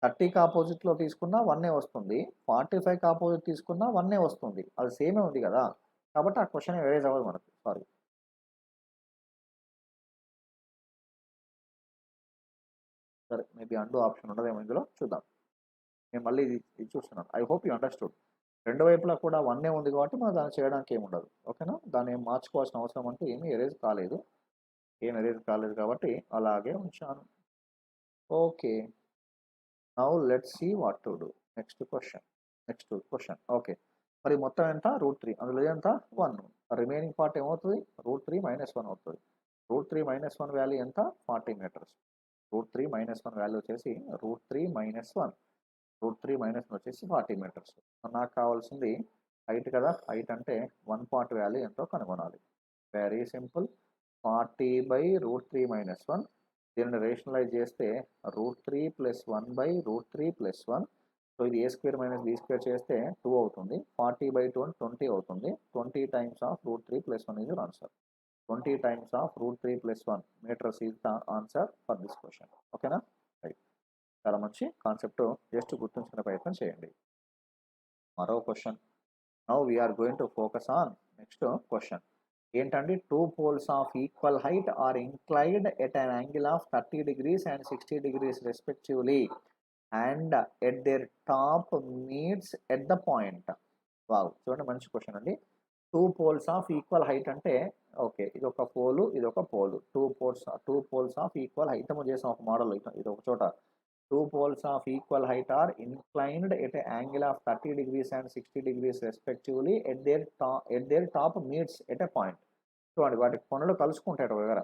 30కి ఆపోజిట్‌లో తీసుకున్నా 1 వస్తుంది. 45కి ఆపోజిట్ తీసుకున్నా 1 వస్తుంది. అది సేమే ఉంది కదా! కాబట్టి ఆ క్వెషన్ ఎరేజ్ అవ్వదు మనకు. సారీ. సరే. మేబీ అండు ఆప్షన్ ఉండదేమో ఇందులో చూద్దాం. నేను మళ్ళీ ఇది చూస్తున్నాను. I hope you understood. రెండు వైపులా కూడా 1 ఉంది కాబట్టి మనం దాన్ని చేయడానికి ఏమి ఉండదు. ఓకేనా? దాన్ని ఏం మార్చుకోవాల్సిన అవసరం అంటూ ఏమీ ఎరేజ్ కాలేదు. ఏం ఎరేజ్ కాలేదు కాబట్టి అలాగే ఉంచాను. Okay. Now let's see what to do. Next question. Okay. మరి మొత్తం ఎంత? √3. అందులో ఎంత? 1. Remaining part ఏమవుతది? √3 - 1 అవుతది. √3 - 1 వాల్యూ ఎంత? 40 మీటర్స్. √3 - 1 వాల్యూ వచ్చేసి √3 - 1. √3 - 1 వచ్చేసి 40 మీటర్స్. నాకు కావాల్సింది హైట్ కదా! హైట్ అంటే 1 పార్ట్ వాల్యూ ఎంతో కనుగొనాలి. Very simple. 40/√3 - 1. దీనిని రేషనలైజ్ చేస్తే √3 + 1/√3 + 1. సో ఇది a² - b² చేస్తే 2 అవుతుంది. 40/2 అంటే 20 అవుతుంది. 20 times of √3 + 1 is your answer. 20 times of √3 + 1 metres is the answer for this question. ఓకేనా? రైట్. చాలా మంచి కాన్సెప్ట్. జస్ట్ గుర్తుంచుకునే ప్రయత్నం చేయండి. మరో question. Now we are going to focus on next question. ఏంటండి? 2 poles of equal height are inclined at an angle of 30 degrees and 60 degrees respectively and at their top meets at the point. Wow! చూడండి మంచి question అండి. 2 poles of equal height అంటే okay. ఇదొక pole, ఇదొక pole. 2 poles of equal height ఏమో చేసాం ఒక model ఇదొక చోట. 2 poles of equal height are inclined at an angle of 30 degrees and 60 degrees respectively at their top meets at a point. చూడండి వాటి కొనలు కలుసుకుంటాయి దగ్గర.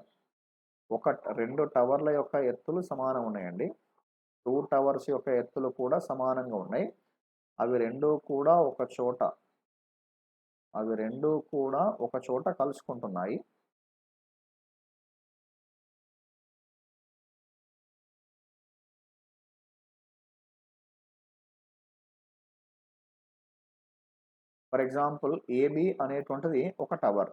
ఒక 2 టవర్ల యొక్క ఎత్తులు సమానం ఉన్నాయండి. 2 టవర్స్ యొక్క ఎత్తులు కూడా సమానంగా ఉన్నాయి. అవి రెండూ కూడా ఒక చోట కలుసుకుంటున్నాయి. ఫర్ ఎగ్జాంపుల్ ఏబి అనేటువంటిది ఒక టవర్.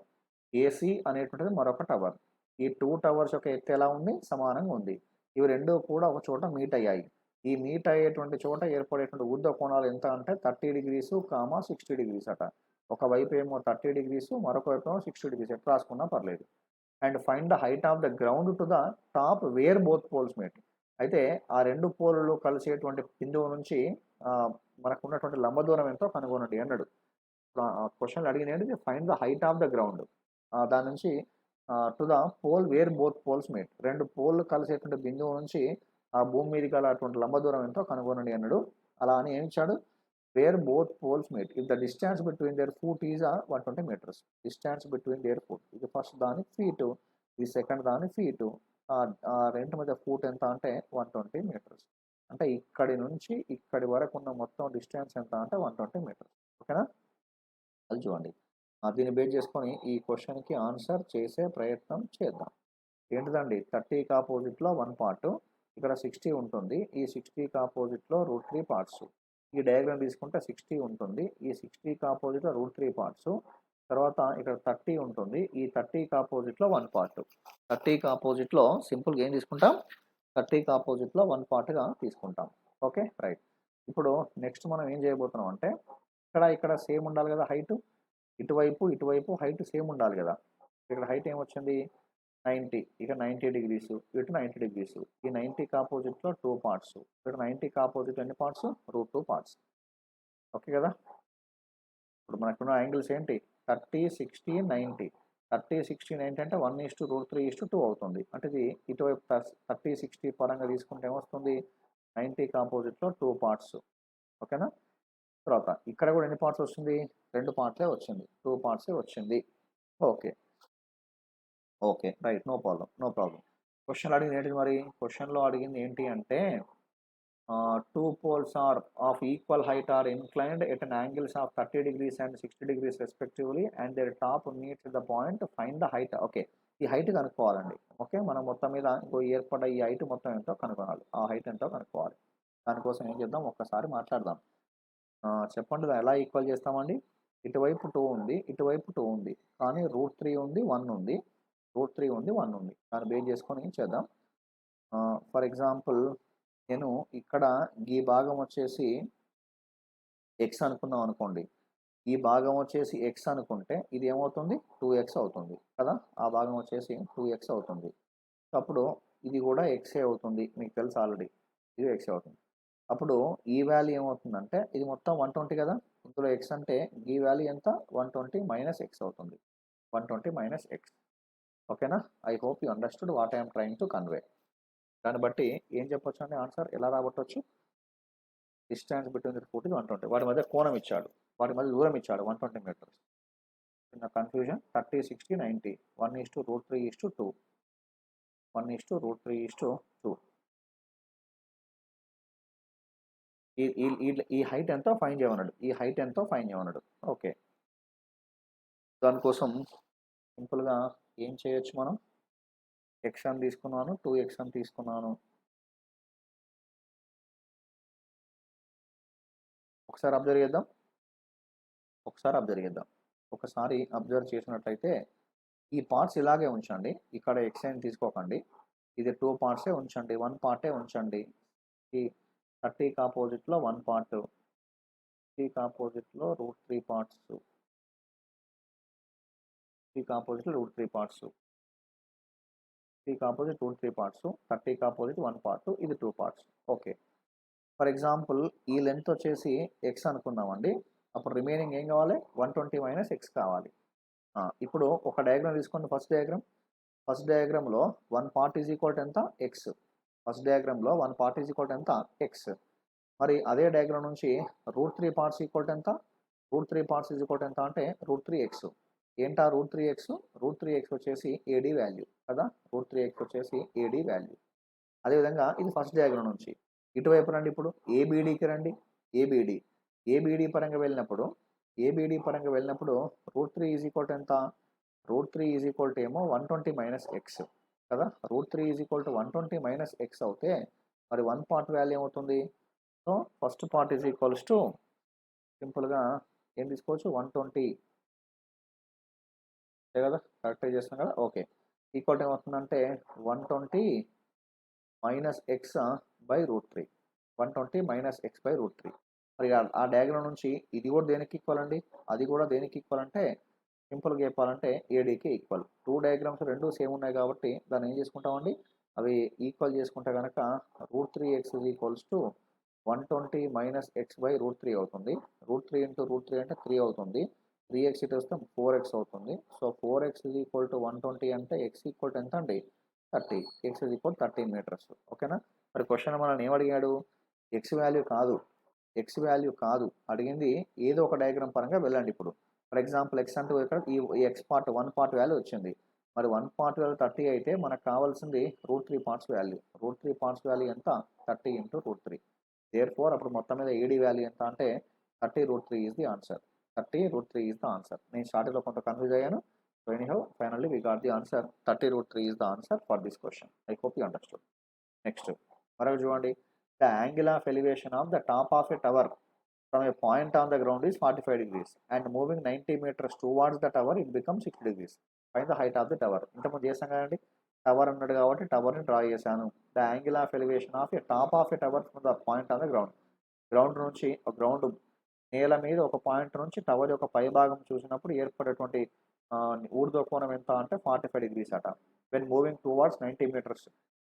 ఏసీ అనేటువంటిది మరొక టవర్. ఈ 2 టవర్స్ యొక్క ఎత్తు ఎలా ఉంది? సమానంగా ఉంది. ఇవి రెండూ కూడా ఒక చోట మీట్ అయ్యాయి. ఈ మీట్ అయ్యేటువంటి చోట ఏర్పడేటువంటి ఊర్ధ్వ కోణాలు ఎంత అంటే 30 degrees, 60 degrees అట. ఒకవైపు ఏమో 30 degrees, మరొక వైపు ఏమో 60 degrees. ఎట్లా రాసుకున్నా పర్లేదు. And find the height of the ground to the top where both poles meet. అయితే ఆ రెండు పోల్లు కలిసేటువంటి బిందువు నుంచి మనకు ఉన్నటువంటి లంబ దూరం ఎంతో కనుగొనండి అన్నాడు. క్వశ్చన్లు అడిగినది find the height of the ground. దాని నుంచి to the pole where both poles meet. రెండు పోల్లు కలిసేటువంటి బిందువు నుంచి ఆ భూమి మీద గల అటువంటి లంబ దూరం ఎంతో కనుగొనండి అన్నాడు. అలా అని ఏమి ఇచ్చాడు? Where both poles meet if the distance between their foot is 120 metres. Distance between their foot. ఇది ఫస్ట్ దాని ఫీటు, ఇది సెకండ్ దాని ఫీటు. రెంటి మధ్య ఫూట్ ఎంత అంటే 120 మీటర్స్. అంటే ఇక్కడి నుంచి ఇక్కడి వరకు ఉన్న మొత్తం డిస్టెన్స్ ఎంత అంటే 120 మీటర్స్. ఓకేనా? అది చూడండి. దీన్ని బేస్ చేసుకొని ఈ క్వెషన్‌కి ఆన్సర్ చేసే ప్రయత్నం చేద్దాం. ఏంటిదండి? 30కి ఆపోజిట్‌లో 1 పార్ట్. ఇక్కడ 60 ఉంటుంది. ఈ 60కి ఆపోజిట్‌లో √3 పార్ట్స్. ఈ డయాగ్రామ్ తీసుకుంటే 60 ఉంటుంది. ఈ 60కి ఆపోజిట్‌లో √3 పార్ట్స్. తర్వాత ఇక్కడ 30 ఉంటుంది. ఈ 30కి ఆపోజిట్‌లో 1 పార్ట్. 30కి ఆపోజిట్‌లో సింపుల్‌గా ఏం తీసుకుంటాం? 30కి ఆపోజిట్‌లో 1 పార్ట్‌గా తీసుకుంటాం. ఓకే. రైట్. ఇప్పుడు నెక్స్ట్ మనం ఏం చేయబోతున్నాం అంటే ఇక్కడ సేమ్ ఉండాలి కదా హైట్. ఇటువైపు హైట్ సేమ్ ఉండాలి కదా. ఇక్కడ హైట్ ఏమొచ్చింది 90, ఇక 90 degrees, ఇటు 90 degrees. ఈ 90కి ఆపోజిట్లో 2 పార్ట్స్, ఇక్కడ 90కి ఆపోజిట్ ఎన్ని పార్ట్స్, √2 పార్ట్స్. ఓకే కదా. ఇప్పుడు మనకున్న యాంగిల్స్ ఏంటి 30, 60, 90. 30, 60, 90 అంటే 1:√3:2 అవుతుంది. అంటే ఇది ఇటువైపు 30, 60 పరంగా తీసుకుంటే ఏమొస్తుంది 90కి ఆపోజిట్లో 2 పార్ట్స్. ఓకేనా. తర్వాత ఇక్కడ కూడా ఎన్ని పార్ట్స్ వస్తుంది, 2 పార్ట్సే వచ్చింది, 2 పార్ట్సే వచ్చింది. Okay okay right, no problem. క్వశ్చన్లో అడిగింది ఏంటి మరి, క్వశ్చన్లో అడిగింది ఏంటి అంటే 2 poles are of equal height are inclined at an angles of 30 degrees and 60 degrees respectively and their top meets the point, find the height. Okay, ఈ హైట్ కనుక్కోవాలండి. ఓకే, మనం మొత్తం మీద ఇంకో ఏర్పడ్డ ఈ హైట్ మొత్తం ఎంతో కనుక్కోవాలి, ఆ హైట్ ఎంతో కనుక్కోవాలి. దానికోసం ఏం చేద్దాం, ఒక్కసారి మాట్లాడదాం. చెప్పండి ఎలా ఈక్వల్ చేస్తామండి. ఇటువైపు 2 ఉంది, ఇటువైపు 2 ఉంది, కానీ √3 ఉంది, 1 ఉంది, √3 ఉంది, 1 ఉంది. దాన్ని బేస్ చేసుకొని చేద్దాం. ఫర్ ఎగ్జాంపుల్ నేను ఇక్కడ ఈ భాగం వచ్చేసి ఎక్స్ అనుకుందాం అనుకోండి. ఈ భాగం వచ్చేసి ఎక్స్ అనుకుంటే ఇది ఏమవుతుంది 2x అవుతుంది కదా. ఆ భాగం వచ్చేసి 2x అవుతుంది. అప్పుడు ఇది కూడా ఎక్సే అవుతుంది, మీకు తెలుసు ఆల్రెడీ ఇది ఎక్స్ అవుతుంది. అప్పుడు ఈ వాల్యూ ఏమవుతుందంటే ఇది మొత్తం 120 కదా. ఇందులో ఎక్స్ అంటే ఈ వాల్యూ ఎంత 120 మైనస్ ఎక్స్ అవుతుంది, 120 మైనస్ ఎక్స్. ఓకేనా. I hope you understood what I'm trying to convey. దాన్ని బట్టి ఏం చెప్పొచ్చు అంటే ఆన్సర్ ఎలా రాబట్టవచ్చు, డిస్టెన్స్ బిట్వీన్ ది ఫుట్ 120, వాటి మధ్య కోణం ఇచ్చాడు, వాటి మధ్య దూరం ఇచ్చాడు 120 మీటర్స్. చిన్న కన్ఫ్యూజన్. 30, 60, 90, 1:√3:2, 1:√3:2. ఈ హైట్ ఎంతో ఫైన్ చేయమన్నాడు, ఓకే. దానికోసం సింపుల్గా ఏం చేయొచ్చు మనం, ఎక్స్ అని తీసుకున్నాను, 2x అని తీసుకున్నాను. ఒకసారి అబ్జర్వ్ చేసినట్లయితే ఈ పార్ట్స్ ఇలాగే ఉంచండి. ఇక్కడ ఎక్స్ అని తీసుకోకండి, ఇది 2 పార్ట్సే ఉంచండి, 1 పార్టే ఉంచండి. ఈ 30కి ఆపోజిట్లో 1 పార్ట్, 30కి ఆపోజిట్లో √3 పార్ట్స్, 30కి ఆపోజిట్లో √3 పార్ట్స్, 30కి ఆపోజిట్ √3 పార్ట్స్, 30కి ఆపోజిట్ 1 పార్ట్, ఇది 2 పార్ట్స్. ఓకే. ఫర్ ఎగ్జాంపుల్ ఈ లెంత్ వచ్చేసి ఎక్స్ అనుకుందామండి. అప్పుడు రిమైనింగ్ ఏం కావాలి 120 మైనస్ ఎక్స్ కావాలి. ఇప్పుడు ఒక డయాగ్రామ్ తీసుకోండి. ఫస్ట్ డయాగ్రామ్లో 1 పార్ట్ ఈజ్ ఈక్వల్ టు ఎంత ఎక్స్. ఫస్ట్ డయాగ్రామ్లో 1 పార్ట్ ఈజ్ ఈక్వల్ టు ఎంత ఎక్స్. మరి అదే డయాగ్రామ్ నుంచి √3 పార్ట్స్ ఈక్వల్ టు ఎంత, √3 పార్ట్స్ ఈజ్ ఈక్వల్ టు ఎంత అంటే √3x. ఏంటా √3x, √3x వచ్చేసి ఏడీ వాల్యూ కదా, √3x వచ్చేసి ఏడీ వాల్యూ. అదేవిధంగా ఇది ఫస్ట్ డయాగ్రామ్ నుంచి ఇటువైపు రండి. ఇప్పుడు ఏబీడీకి రండి. ఏబీడీ పరంగా వెళ్ళినప్పుడు √3 ఈజ్ ఈక్వల్ టు ఎంత, √3 ఈజ్ ఈక్వల్ టు ఏమో 120 మైనస్ ఎక్స్ కదా. √3 is equal to 120 minus X అవుతే మరి 1 పార్ట్ వాల్యూ ఏమవుతుంది. So first part is equals to సింపుల్గా ఏం తీసుకోవచ్చు 120 కదా, కరెక్ట్గా చేస్తున్నాం కదా. ఓకే, ఈక్వల్ టు ఏమవుతుందంటే 120 minus X by √3, 120 minus X by √3. మరి ఆ డయాగ్రామ్ నుంచి ఇది కూడా దేనికి ఈక్వల్ అండి, అది కూడా దేనికి ఈక్వల్ అంటే సింపుల్గా చెప్పాలంటే ఏడీకి ఈక్వల్. 2 డయాగ్రామ్స్ రెండు సేమ్ ఉన్నాయి కాబట్టి దాన్ని ఏం చేసుకుంటామండి, అవి ఈక్వల్ చేసుకుంటే కనుక √3x is equals to 120 minus X by √3 అవుతుంది. √3 ఇంటూ √3 అంటే 3 అవుతుంది. 3x ఇటు వస్తే 4x అవుతుంది. So 4x is equal to 120 అంటే ఎక్స్ ఈక్వల్ టు ఎంత అండి 30, ఎక్స్ ఈజ్ ఈక్వల్ 13 మీటర్స్. ఓకేనా. మరి క్వశ్చన్ మనల్ని ఏమడిగాడు, ఎక్స్ వాల్యూ కాదు అడిగింది, ఏదో ఒక డయాగ్రామ్ పరంగా వెళ్ళండి. ఇప్పుడు ఫర్ ఎగ్జాంపుల్ ఎక్స్ అంటే ఇక్కడ ఈ ఎక్స్ పార్ట్ 1 పార్ట్ వాల్యూ వచ్చింది. మరి 1 పార్ట్ వాల్యూ 30 అయితే మనకు కావాల్సింది √3 పార్ట్స్ వాల్యూ. √3 పార్ట్స్ వాల్యూ ఎంత 30 ఇంటూ √3. దేర్ఫోర్ అప్పుడు మొత్తం మీద ఏడీ వాల్యూ ఎంత అంటే 30√3 is the answer. 30√3 is the answer. నేను స్టార్టింగ్లో కొంత కన్ఫ్యూజ్ అయ్యాను. So anyhow finally we got the answer. 30√3 is the answer for this question. I hope you understood. Next మరొక చూడండి. The angle of elevation of the top of a tower from a point on the ground is 45 degrees and moving 90 meters towards the tower it become 60 degrees. Find the height of the tower. ఇంతకుముందు చేసాం కదండి, tower అన్నాడు కాబట్టి టవర్ని draw చేశాను. The angle of elevation of a top of a tower from the point on the ground. Ground నుంచి ground నేల మీద ఒక పాయింట్ నుంచి టవర్ యొక్క పై భాగం చూసినప్పుడు ఏర్పడేటువంటి ఊర్ధ్వ కోణం ఎంత అంటే 45 degrees అట. వెన్ మూవింగ్ టువర్డ్స్ 90 meters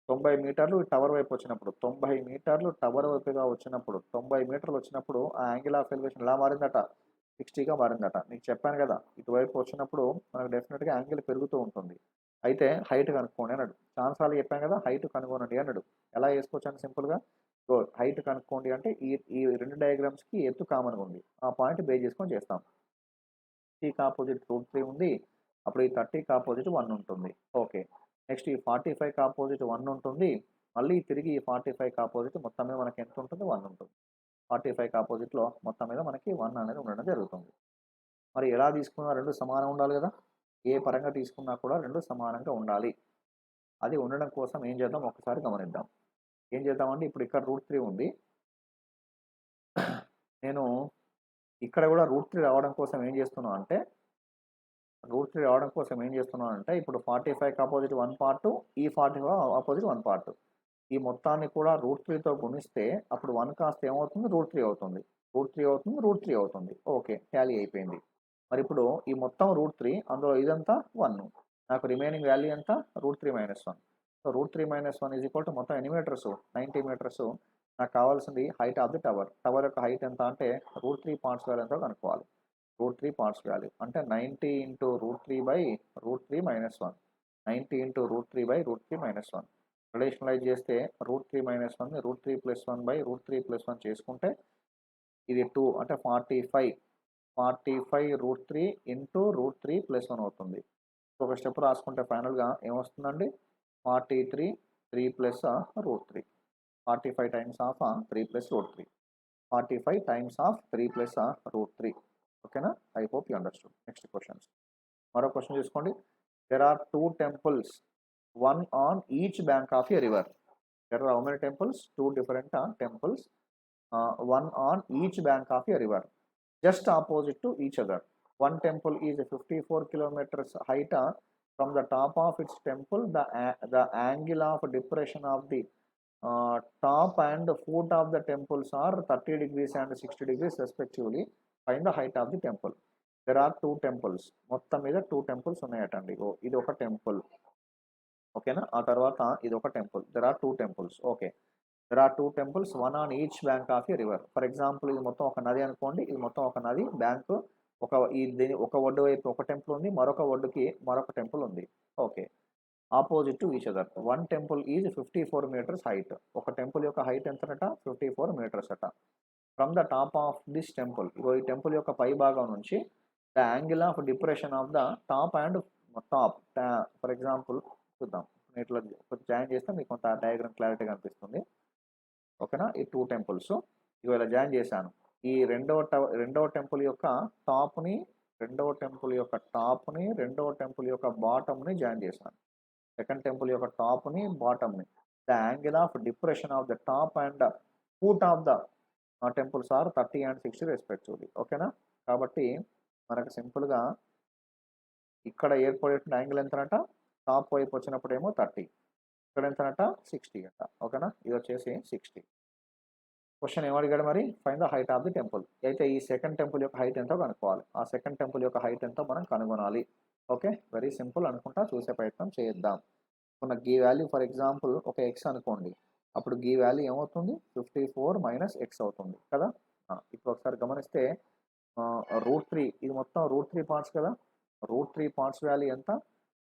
90 మీటర్లు టవర్ వైపు వచ్చినప్పుడు 90 మీటర్లు టవర్ వైపుగా వచ్చినప్పుడు 90 మీటర్లు వచ్చినప్పుడు ఆ యాంగిల్ ఆఫ్ ఎలివేషన్ ఎలా మారిందట 60గా మారిందట. నీకు చెప్పాను కదా, ఇటువైపు వచ్చినప్పుడు మనకు డెఫినెట్గా యాంగిల్ పెరుగుతూ ఉంటుంది. అయితే హైట్ కనుక్కోండి అన్నాడు. చాలాసార్లు చెప్పాను కదా, హైట్ కనుగొనండి అన్నాడు. ఎలా వేసుకోవచ్చాను సింపుల్గా, హైట్ కనుక్కోండి అంటే ఈ రెండు డయాగ్రామ్స్కి ఎత్తు కామన్గా ఉంది, ఆ పాయింట్ బేస్ చేసుకొని చేస్తాం. 30కి ఆపోజిట్ √3 ఉంది, అప్పుడు ఈ 30కి ఆపోజిట్ 1 ఉంటుంది. ఓకే, నెక్స్ట్ ఈ 45కి ఆపోజిట్ 1 ఉంటుంది, మళ్ళీ తిరిగి ఈ 45కి ఆపోజిట్ మొత్తం మీద మనకి ఎంత ఉంటుంది 1 ఉంటుంది. 45కి ఆపోజిట్లో మొత్తం మీద మనకి 1 అనేది ఉండడం జరుగుతుంది. మరి ఎలా తీసుకున్నా రెండు సమానం ఉండాలి కదా, ఏ పరంగా తీసుకున్నా కూడా రెండు సమానంగా ఉండాలి. అది ఉండడం కోసం ఏం చేద్దాం ఒకసారి గమనిద్దాం. ఏం చేద్దామంటే ఇప్పుడు ఇక్కడ √3 ఉంది, నేను ఇక్కడ కూడా √3 రావడం కోసం ఏం చేస్తున్నాను అంటే ఇప్పుడు 45కి ఆపోజిట్ 1 పార్ట్, ఈ 45 ఆపోజిట్ 1 పార్ట్, ఈ మొత్తాన్ని కూడా √3తో గుణిస్తే అప్పుడు 1 కాస్త ఏమవుతుంది √3 అవుతుంది, √3 అవుతుంది. ఓకే, టాలీ అయిపోయింది. మరి ఇప్పుడు ఈ మొత్తం √3, అందులో ఇదంతా 1, నాకు రిమైనింగ్ వాల్యూ ఎంత √3 - 1. సో √3 - 1 ఈజ్ ఈక్వల్ టు మొత్తం ఎన్ని మీటర్స్ 90 మీటర్స్. నాకు కావాల్సింది height of the tower. Tower యొక్క హైట్ ఎంత అంటే √3 పార్ట్స్ వాల్యూ ఎంతో కనుక్కోవాలి. √3 పార్ట్స్ వాల్యూ అంటే 90 × √3 / √3 - 1, 90 × √3 / √3 - 1. రిలేషనలైజ్ చేస్తే √3 - 1ని √3 + 1 / √3 + 1 చేసుకుంటే ఇది 2 అంటే 45 √3 × √3 + 1 అవుతుంది. ఒక స్టెప్ రాసుకుంటే ఫైనల్గా ఏమొస్తుందండి 43 3 + √3, 45 టైమ్స్ ఆఫ్ 3 + √3, 45 టైమ్స్ ఆఫ్ 3 + √3. ఓకేనా, I hope you understood. Next questions, మరో క్వశ్చన్ చూసుకోండి. There are 2 temples, one on each bank of a river. There are how many temples? 2 different temples, one on each bank of a river, just opposite to each other. One temple is 54 kilometers height. From the top of its temple, the angle of depression of the top and foot of the temples are 30 degrees and 60 degrees respectively. Find the height of the temple. There are 2 temples. మొత్తం మీద 2 temples ఉన్నాయటండి. ఇది ఒక temple, ఓకేనా. ఆ తర్వాత ఇది ఒక temple. There are 2 temples. Okay, there are 2 temples, one on each bank of a river. For example ఇది మొత్తం ఒక నది అనుకోండి, ఇది మొత్తం ఒక నది బ్యాంకు, ఒక ఒడ్డు వైపు ఒక టెంపుల్ ఉంది, మరొక ఒడ్డుకి మరొక టెంపుల్ ఉంది. Okay, opposite to each other. One temple is 54 meters height. ఒక టెంపుల్ యొక్క హైట్ ఎంతనట 54 meters అట. From the top of this temple, ఈ టెంపుల్ యొక్క పై భాగం నుంచి the angle of depression of the top and top. For example చూద్దాం, ఇట్లా జాయిన్ చేస్తే మీకు కొంత డయాగ్రామ్ క్లారిటీగా అనిపిస్తుంది. ఓకేనా, ఈ 2 temples ఇలా జాయిన్ చేశాను. ఈ రెండవ టెంపుల్ యొక్క టాప్ని, రెండవ టెంపుల్ యొక్క బాటమ్ని జాయిన్ చేశాను. సెకండ్ టెంపుల్ యొక్క టాప్ని బాటమ్ని. The angle of depression of the top and foot of the temples are 30 and 60 respectively. ఓకేనా, కాబట్టి మనకు సింపుల్గా ఇక్కడ ఏర్పడే యాంగిల్ ఎంతనట, టాప్ వైపు వచ్చినప్పుడు ఏమో 30, ఇక్కడ ఎంతనట 60 అంట. ఓకేనా, ఇది వచ్చేసి 60. క్వశ్చన్ ఏమడిగాడు మరి, find the height of the temple. అయితే ఈ సెకండ్ టెంపుల్ యొక్క హైట్ ఎంతో కనుక్కోవాలి. ఆ సెకండ్ టెంపుల్ యొక్క హైట్ ఎంతో మనం కనుగొనాలి. ఓకే, వెరీ సింపుల్ అనుకుంటా, చూసే ప్రయత్నం చేద్దాం. మన గీ వాల్యూ ఫర్ ఎగ్జాంపుల్ ఒక ఎక్స్ అనుకోండి, అప్పుడు గీ వాల్యూ ఏమవుతుంది 54 - x అవుతుంది కదా. ఇప్పుడు ఒకసారి గమనిస్తే √3, ఇది మొత్తం √3 పార్ట్స్ కదా, √3 పార్ట్స్ వాల్యూ ఎంత,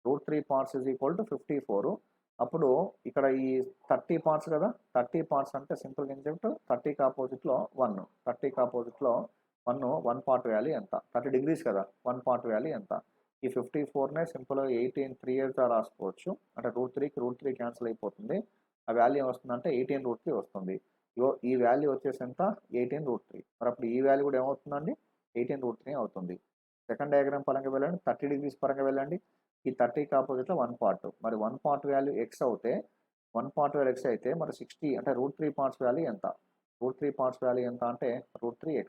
√3 parts ఈజ్ ఈక్వల్ టు 54. అప్పుడు ఇక్కడ ఈ 30 parts కదా, 30 parts అంటే సింపుల్ కాన్సెప్ట్, 30కి ఆపోజిట్లో 1, 30కి ఆపోజిట్లో 1 పార్ట్ వాల్యూ ఎంత, 30 degrees కదా, 1 పార్ట్ వాల్యూ ఎంత. ఈ 54నే సింపుల్గా 18 3 yearsగా రాసుకోవచ్చు. అంటే √3కి √3 క్యాన్సిల్ అయిపోతుంది, ఆ వాల్యూ ఏమొస్తుందంటే 18√3 వస్తుంది. ఈ వాల్యూ వచ్చేసి ఎంత 18√3. మరి అప్పుడు ఈ వాల్యూ కూడా ఏమవుతుందండి 18√3 అవుతుంది. సెకండ్ డయాగ్రామ్ పరంగా వెళ్ళండి, 30 degrees పరంగా వెళ్ళండి. ఈ 30కి ఆపోజిట్లో 1 పార్ట్, మరి 1 పార్ట్ వాల్యూ x అవుతే, 1 పార్ట్ వాల్యూ x అయితే మరి 60 అంటే √3 parts వాల్యూ ఎంత, √3 parts వాల్యూ ఎంత అంటే √3x.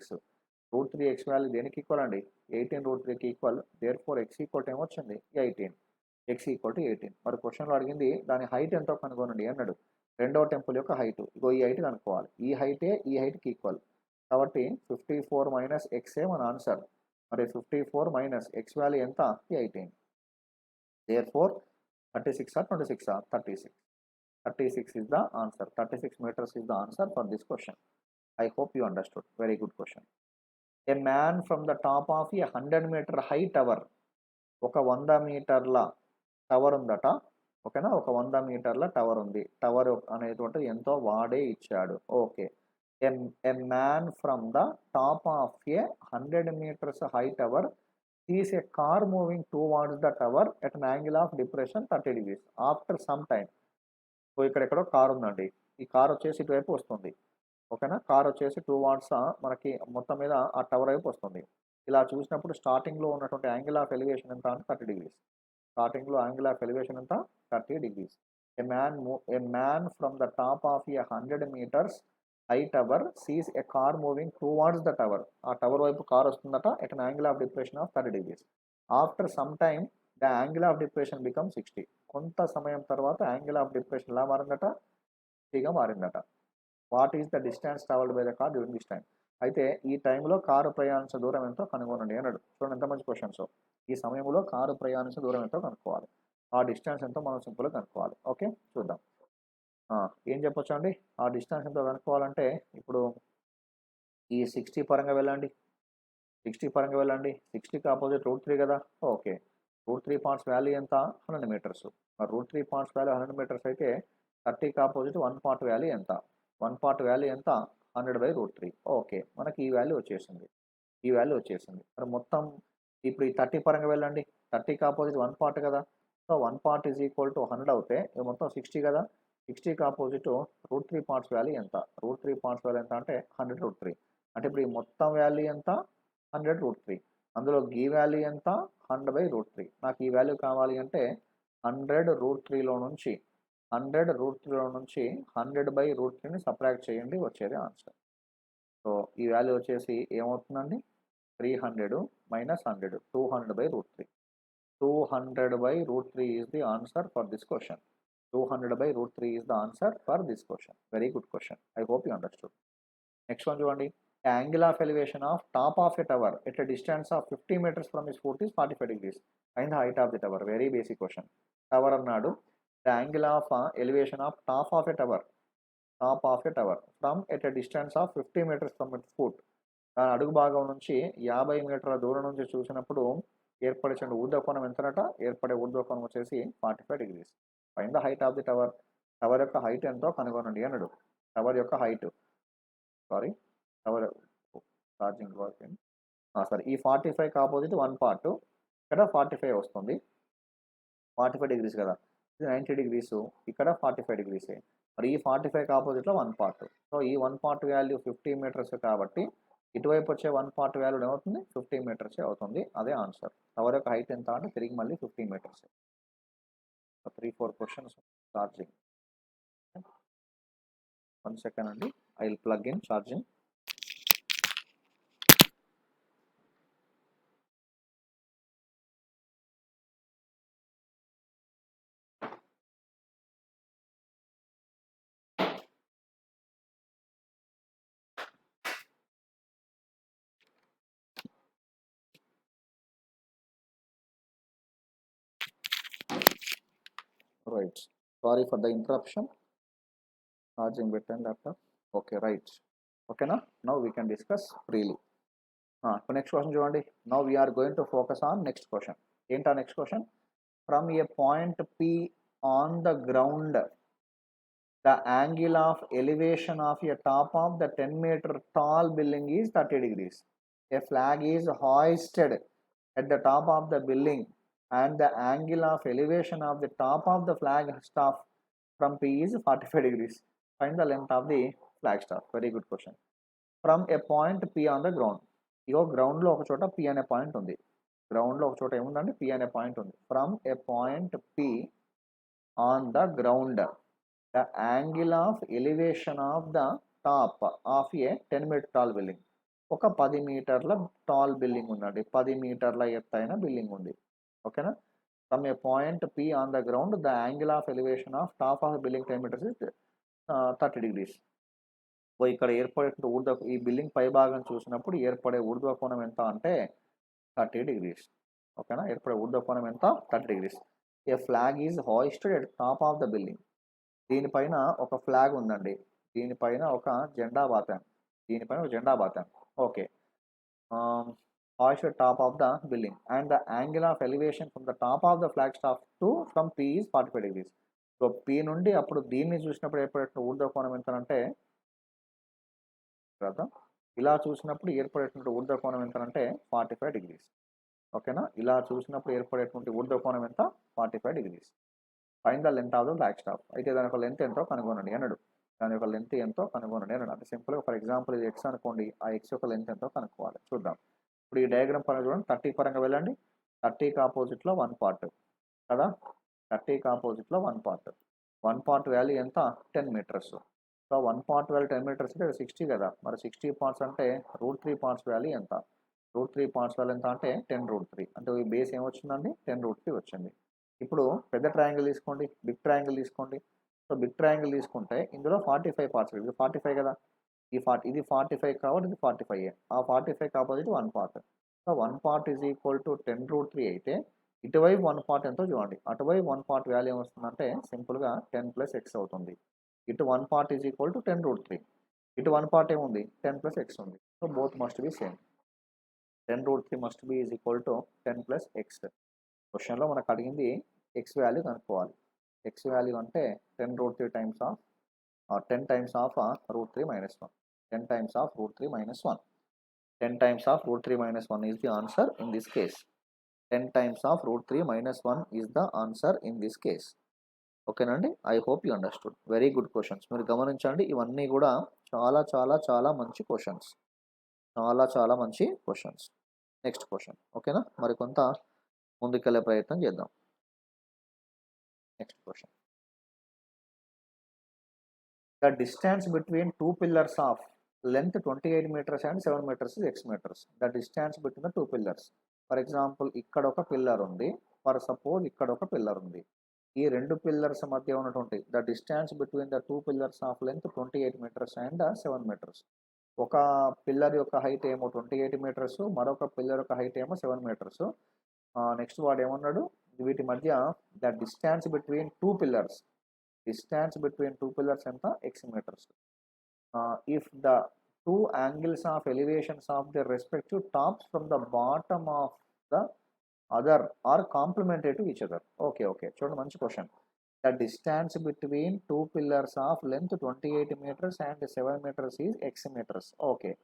√3x వాల్యూ దేనికి ఈక్వల్ అండి 18√3కి equal. Therefore x equal ఏమొచ్చింది 18, x ఈక్వల్ టు 18. మరి క్వశ్చన్లో అడిగింది దాని హైట్ ఎంతో కనుగొనండి అన్నాడు. రెండవ టెంపుల్ యొక్క హైట్, ఈ హైట్ కనుక్కోవాలి. ఈ హైటే ఈ హైట్కి ఈక్వల్ కాబట్టి 54 మైనస్ ఎక్సే మన ఆన్సర్. మరి 54 మైనస్ ఎక్స్ వాల్యూ ఎంత? 18. Therefore 36 or 26 or 36. 36 is the answer. 36 meters is the answer for this question. I hope you understood. Very good question. A man from the top of a 100-meter high tower. ఒక 100 మీటర్ల tower ఉందట. ఓకేనా, ఒక 100 మీటర్ల tower ఉంది. Tower అనేటువంటిది ఎంతో వాడే ఇచ్చాడు. Okay, a man from the top of a 100 meters high tower sees a car moving towards the tower at an angle of depression 30 degrees after some time. So ఇక్కడెక్కడో కార్ ఉందండి. ఈ car వచ్చేసి ఇటువైపు వస్తుంది. ఓకేనా, కార్ వచ్చేసి towards మనకి మొత్తం మీద ఆ టవర్ వైపు వస్తుంది. ఇలా చూసినప్పుడు స్టార్టింగ్లో ఉన్నటువంటి యాంగిల్ ఆఫ్ ఎలివేషన్ ఎంత అంటే 30 డిగ్రీస్. స్టార్టింగ్లో యాంగిల్ ఆఫ్ ఎలివేషన్ ఎంత? 30 degrees. A man from the top of a 100 meters high tower sees a car moving towards the tower. ఆ టవర్ వైపు కార్ వస్తుందట. At an angle of depression of 30 degrees. After some time the angle of depression become 60. కొంత సమయం తర్వాత angle of depression ఎలా మారిందట? 60గా మారిందట. What is the distance travelled by the car during this time? అయితే ఈ టైంలో కారు ప్రయాణించే దూరం ఎంతో కనుగొనండి అన్నాడు. చూడండి ఎంత మంచి క్వశ్చన్స్. ఈ సమయంలో కారు ప్రయాణించే దూరం ఎంతో కనుక్కోవాలి. ఆ డిస్టెన్స్ ఎంతో మనం సింపుల్గా కనుక్కోవాలి. ఓకే, చూద్దాం. ఏం చెప్పొచ్చు అండి? ఆ డిస్టెన్స్ ఎంతో కనుక్కోవాలంటే ఇప్పుడు ఈ 60 పరంగా వెళ్ళండి. 60 పరంగా వెళ్ళండి. 60కి ఆపోజిట్ √3 కదా. ఓకే, √3 పార్ట్స్ వాల్యూ ఎంత? 100 మీటర్స్. మరి √3 పార్ట్స్ వాల్యూ 100 మీటర్స్ అయితే 30కి ఆపోజిట్ 1 పార్ట్ వాల్యూ ఎంత? 1 పార్ట్ వాల్యూ ఎంత? 100/√3. ఓకే, మనకి ఈ వాల్యూ వచ్చేసింది. ఈ వాల్యూ వచ్చేసింది. మరి మొత్తం ఇప్పుడు ఈ 30 పరంగా వెళ్ళండి. 30కి ఆపోజిట్ 1 పార్ట్ కదా. So 1 part is equal to 100 అవుతే ఇది మొత్తం 60 కదా. 60కి ఆపోజిట్ √3 పార్ట్స్ వాల్యూ ఎంత? √3 పార్ట్స్ వాల్యూ ఎంత అంటే 100/√3. అంటే ఇప్పుడు ఈ మొత్తం వాల్యూ ఎంత? 100/√3. అందులో ఈ వాల్యూ ఎంత? 100/√3. నాకు ఈ వాల్యూ కావాలి అంటే 100/√3లో నుంచి 100/√3ని సబ్ట్రాక్ట్ చేయండి, వచ్చేది ఆన్సర్. సో ఈ వాల్యూ వచ్చేసి ఏమవుతుందండి? 300 minus 100, 200/√3. 200/√3 is the answer for this question. 200/√3 is the answer for this question. Very good question. I hope you understood. Next one చూడండి. Angle of elevation of top of a tower at a distance of 50 meters from its foot is 45 degrees. Find the height of the tower. Very basic question. Tower అన్నాడు. The angle of elevation of top of a tower from at a distance of 50 meters from its foot. దాని అడుగు భాగం నుంచి 50 మీటర్ల దూరం నుంచి చూసినప్పుడు ఏర్పడే ఊర్ధ్వకోణం ఎంతనట? ఏర్పడే ఊర్ధ్వకోణం వచ్చేసి 45 degrees. Find the height of the tower. Tower యొక్క హైట్ ఎంతో కనుగొనండి అన్నాడు. టవర్ యొక్క height tower charging working sorry ఈ 45కి ఆపోజిట్ 1 పార్ట్. ఇక్కడ 45 వస్తుంది. 45 డిగ్రీస్ కదా. ఇది 90 డిగ్రీస్. ఇక్కడ 45 డిగ్రీసే. మరి ఈ 45కి ఆపోజిట్లో 1 పార్ట్. సో ఈ 1 పార్ట్ వాల్యూ 50 మీటర్స్ కాబట్టి ఇటువైపు వచ్చే 1 పార్ట్ వాల్యూ ఏమవుతుంది? 50 మీటర్సే అవుతుంది. అదే ఆన్సర్. టవర్ యొక్క హైట్ ఎంత అంటే తిరిగి మళ్ళీ 50 మీటర్సే. 3-4 క్వశ్చన్స్ ఛార్జింగ్. 1 సెకండ్ అండి. I will plug in charging. Right. Sorry for the interruption. Charging button laptop. Okay, right. Okay, now we can discuss freely. Next question చూడండి. Now we are going to focus on next question. ఏంటా next question? From a point P on the ground, the angle of elevation of a top of the 10-meter tall building is 30 degrees. A flag is hoisted at the top of the building and the angle of elevation of the top of the flag staff from P is 45 degrees. Find the length of the flag staff. Very good question. From a point P on the ground. ఇగో గ్రౌండ్లో ఒక చోట P అనే point ఉంది. గ్రౌండ్లో ఒక చోట ఏముందండి? P అనే పాయింట్ ఉంది. From A point P on the ground, the angle of elevation of the top of A 10-meter tall building. ఒక 10 మీటర్ల టాల్ బిల్డింగ్ ఉందండి. 10 మీటర్ల ఎత్తైన బిల్డింగ్ ఉంది. ఓకేనా. From A point P on the ground, the angle of elevation of top of building 10 meters is 30 degrees. So ఇక్కడ ఏర్పడే ఈ బిల్డింగ్ పై భాగం చూసినప్పుడు ఏర్పడే ఊర్ధ్వ కోణం ఎంత అంటే 30 degrees. ఓకేనా, ఏర్పడే ఊర్ధ్వ కోణం ఎంత 30 degrees. A flag is hoisted at top of the building. దీనిపైన ఒక ఫ్లాగ్ ఉందండి, దీనిపైన ఒక జెండా బాతాం. Okay, hoisted top of the building and the angle of elevation from the top of the flagstaff to from P is 45 degrees. So P నుండి అప్పుడు దీన్ని చూసినప్పుడు ఏర్పడేటువంటి ఊర్ధ్వ కోణం ఎంత అంటే, తర్వాత ఇలా చూసినప్పుడు ఏర్పడేటువంటి ఊర్ధ్వ కోణం ఎంత అంటే 45 degrees. ఓకేనా, ఇలా చూసినప్పుడు ఏర్పడేటువంటి ఊర్ధ్వ కోణం ఎంత 45 degrees. Find the length of the flagstaff. అయితే దాని యొక్క లెంత్ ఎంతో కనుగొనండి అన్నాడు. దాని యొక్క లెంత్ ఎంతో కనుగొనండి అన్నాడు. అంటే సింపుల్గా ఫర్ ఎగ్జాంపుల్ ఇది ఎక్స్ అనుకోండి, ఆ ఎక్స్ యొక్క లెంత్ ఎంతో కనుక్కోవాలి. చూద్దాం. ఇప్పుడు ఈ డయాగ్రామ్ పరంగా చూడండి, 30 పరంగా వెళ్ళండి. 30కి ఆపోజిట్లో 1 పార్ట్ కదా, 30కి ఆపోజిట్లో 1 పార్ట్. 1 పార్ట్ వాల్యూ ఎంత 10 meters. So 1 part value 10 meters అంటే 60 కదా, మరి 60 పార్ట్స్ అంటే √3 పార్ట్స్ వాల్యూ ఎంత, √3 పార్ట్స్ వాల్యూ ఎంత అంటే 10√3. అంటే ఈ బేస్ ఏమొచ్చిందండి 10√3 వచ్చింది. ఇప్పుడు పెద్ద ట్రయాంగిల్ తీసుకోండి, బిగ్ ట్రయాంగిల్ తీసుకోండి. సో బిగ్ ట్రయాంగిల్ తీసుకుంటే ఇందులో 45 పార్ట్స్, ఇది 45 కదా, ఇది 45 కాబట్టి ఇది 45. ఆ 45కి opposite 1 part. So 1 part is equal to 10√3 అయితే ఇటువైపు 1 పార్ట్ ఎంతో చూడండి. అటువైపు 1 పార్ట్ వాల్యూ ఏమొస్తుందంటే సింపుల్గా 10 + x అవుతుంది. ఇటు 1 పార్ట్ ఈజ్ ఈక్వల్ టు 10√3, ఇటు 1 పార్ట్ ఏముంది 10 + x ఉంది. So both must be same. 10√3 must be is equal to 10 + x. క్వశ్చన్లో మనకు అడిగింది x వాల్యూ కనుక్కోవాలి. x వాల్యూ అంటే 10√3 times of 10 times of √3 minus 1. 10 times of √3 minus 1. 10 times of √3 minus 1 is the answer in this case. 10 times of √3 minus 1 is the answer in this case. ఓకేనండి, I hope you understood. Very good questions. మీరు గమనించండి, ఇవన్నీ కూడా చాలా చాలా చాలా మంచి questions, చాలా మంచి క్వశ్చన్స్. Next question. ఓకేనా, మరి కొంత ముందుకెళ్ళే ప్రయత్నం చేద్దాం. Next question. The distance between two pillars of length 28 meters and 7 meters is x meters. The distance between the two pillars. For example, ఇక్కడ ఒక పిల్లర్ ఉంది, ఫర్ సపోజ్ ఇక్కడ ఒక పిల్లర్ ఉంది. ఈ రెండు పిల్లర్స్ మధ్య ఉన్నటువంటి the distance between the two pillars of length 28 meters and 7 meters. ఒక పిల్లర్ యొక్క హైట్ ఏమో 28 meters, మరొక పిల్లర్ యొక్క హైట్ ఏమో 7 meters. నెక్స్ట్ వాడు ఏమన్నాడు, వీటి మధ్య the distance between two pillars, distance between two pillars anta x meters. If the two angles of elevations of their respective tops from the bottom of the other are complementary to each other. Okay చూడండి, మంచి question. The distance between two pillars of length 28 meters and 7 meters is x meters. Okay,